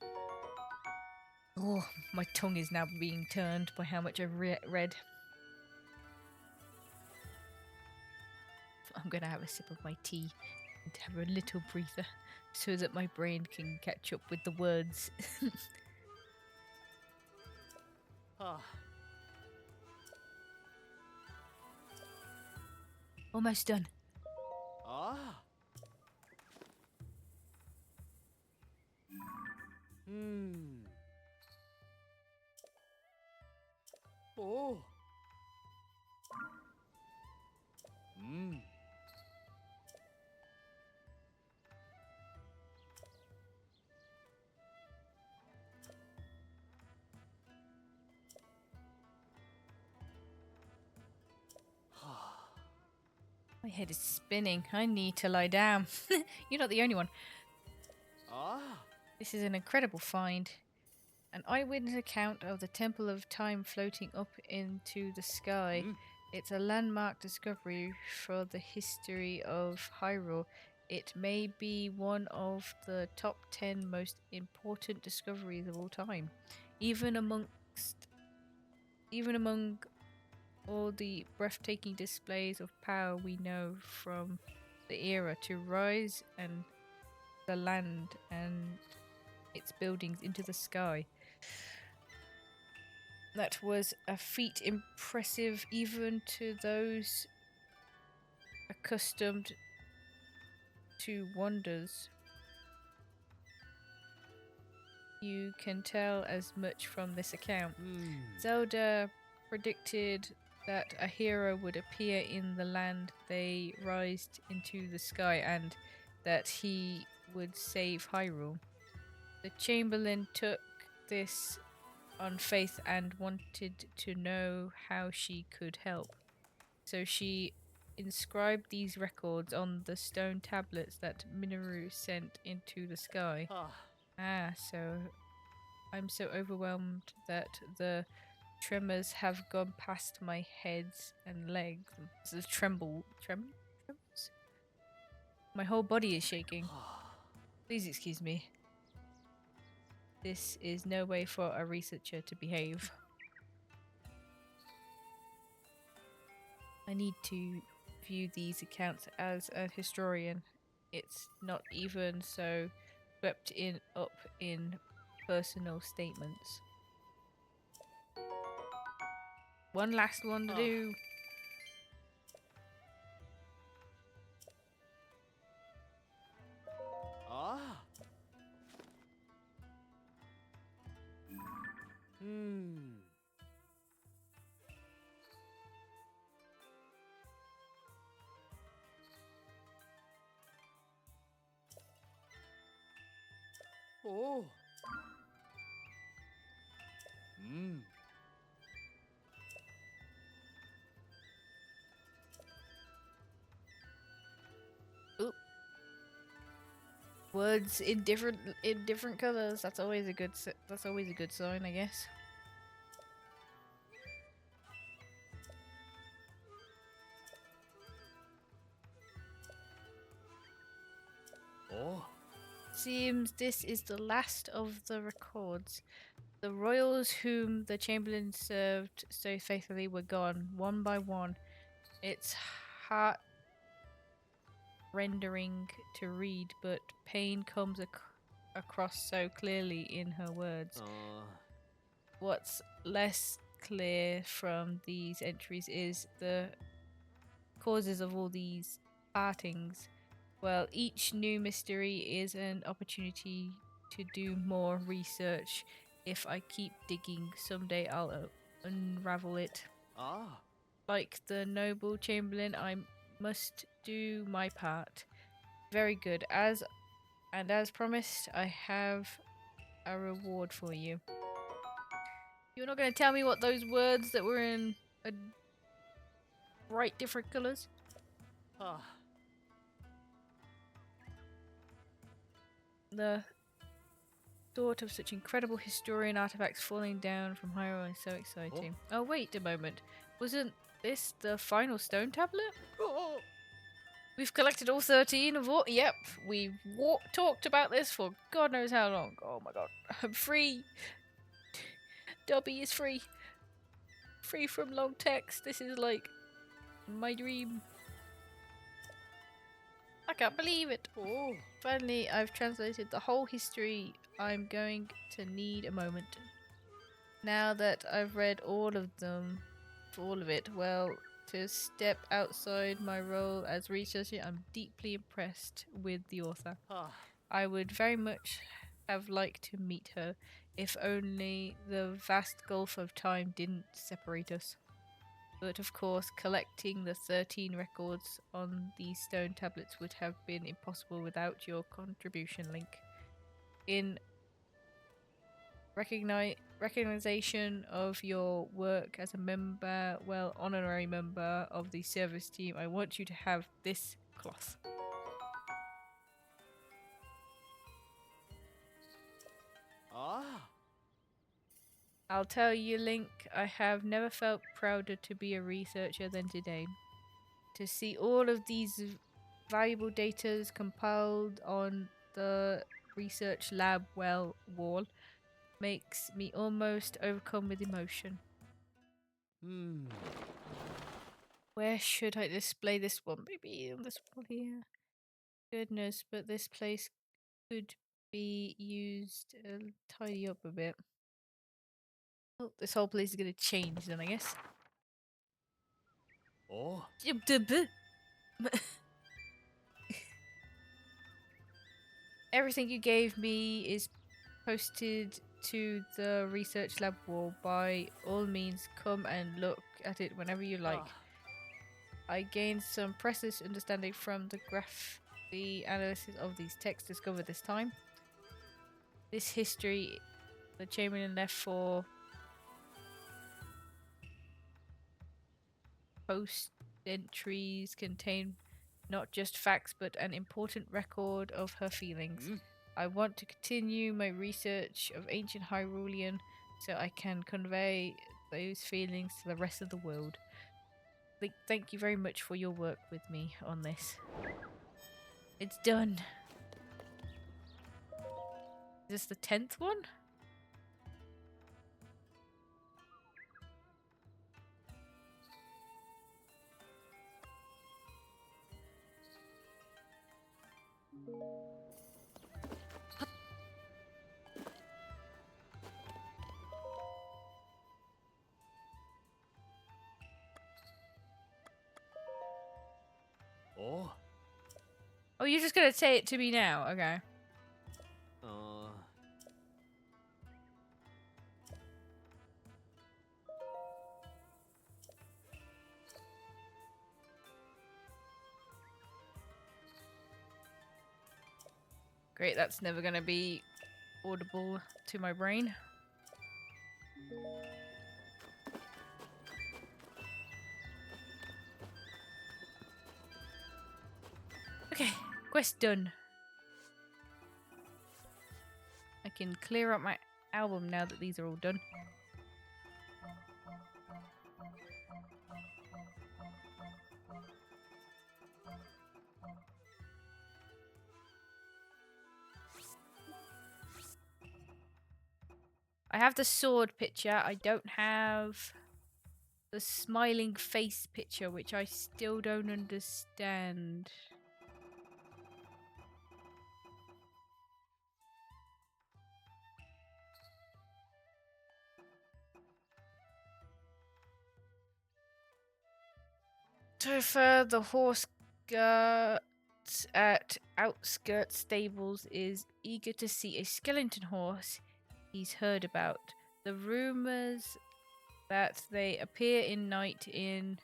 Oh, my tongue is now being turned by how much I've read. I'm gonna have a sip of my tea and have a little breather so that my brain can catch up with the words. Ah. Almost done. Ah. Hmm. Oh. Hmm. My head is spinning. I need to lie down. You're not the only one. Ah. This is an incredible find. An eyewitness account of the Temple of Time floating up into the sky. Hmm. It's a landmark discovery for the history of Hyrule. It may be one of the top 10 most important discoveries of all time. Even amongst even among all the breathtaking displays of power we know from the era to rise and the land and its buildings into the sky. That was a feat impressive even to those accustomed to wonders. You can tell as much from this account. Hmm. Zelda predicted that a hero would appear in the land they rised into the sky and that he would save Hyrule. The Chamberlain took this on faith and wanted to know how she could help. So she inscribed these records on the stone tablets that Minoru sent into the sky. Ah. So I'm so overwhelmed that the tremors have gone past my heads and legs. So tremors? My whole body is shaking. Please excuse me. This is no way for a researcher to behave. I need to view these accounts as a historian. It's not even so swept in up in personal statements. One last one to Ah. do. Ah. Hmm. Oh. Hmm. Oop. Words in different colors. That's always a that's always a good sign, I guess. Oh. Seems this is the last of the records. The royals whom the Chamberlain served so faithfully were gone, one by one. It's heart rendering to read, but pain comes across so clearly in her words. What's less clear from these entries is the causes of all these partings. Well, each new mystery is an opportunity to do more research. If I keep digging, someday I'll unravel it. Ah. Like the noble chamberlain, I must do my part. Very good. As And as promised, I have a reward for you. You're not going to tell me what those words that were in bright different colours? Ah. The thought of such incredible historian artifacts falling down from higher is so exciting. Oh, wait a moment. Wasn't this the final stone tablet? Oh. We've collected all 13 of all. Yep, we've talked about this for God knows how long. Oh my god. I'm free. Dobby is free. Free from long text. This is like my dream. I can't believe it. Oh. Finally, I've translated the whole history. I'm going to need a moment. Now that I've read all of them, all of it, well, to step outside my role as researcher, I'm deeply impressed with the author. Ah. I would very much have liked to meet her, if only the vast gulf of time didn't separate us. But of course, collecting the 13 records on these stone tablets would have been impossible without your contribution, Link. In recognition of your work as a member, well, honorary member of the service team, I want you to have this cloth. Ah. I'll tell you, Link, I have never felt prouder to be a researcher than today. To see all of these valuable data compiled on the research lab wall makes me almost overcome with emotion. Hmm. Where should I display this one? Maybe on this wall here. Goodness, but this place could be used tidy up a bit. Oh, this whole place is gonna change then, I guess. Oh. Everything you gave me is posted to the research lab wall. By all means, come and look at it whenever you like. Ah. I gained some precious understanding from the analysis of these texts discovered this time. This history the Chamberlain left for post entries contain not just facts but an important record of her feelings. I want to continue my research of ancient Hyrulean so I can convey those feelings to the rest of the world. Thank you very much for your work with me on this. It's done. Is this the 10th one? Oh. Oh, you're just gonna say it to me now? Okay. Great, that's never gonna be audible to my brain. Okay, quest done. I can clear up my album now that these are all done. I have the sword picture. I don't have the smiling face picture, which I still don't understand. Topher, the horse guard at outskirts stables, is eager to see a skeleton horse he's heard about. The rumors that they appear in night in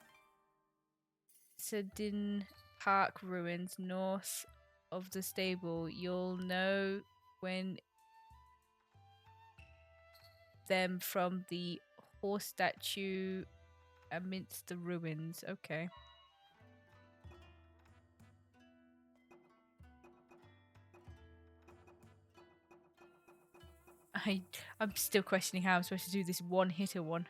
Sedin Park ruins north of the stable, you'll know when them from the horse statue amidst the ruins. Okay. I I'm still questioning how I'm supposed to do this one hitter one.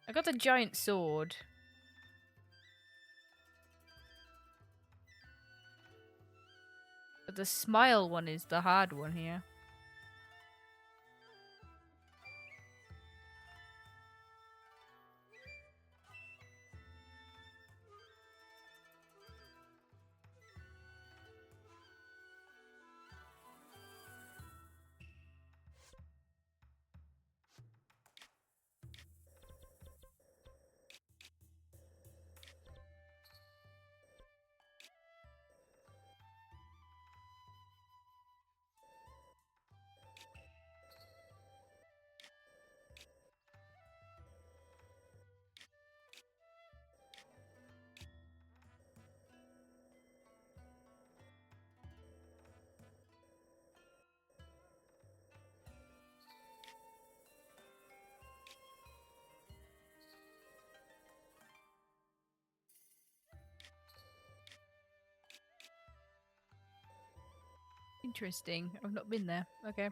I got the giant sword. But the smile one is the hard one here. Interesting. I've not been there. Okay.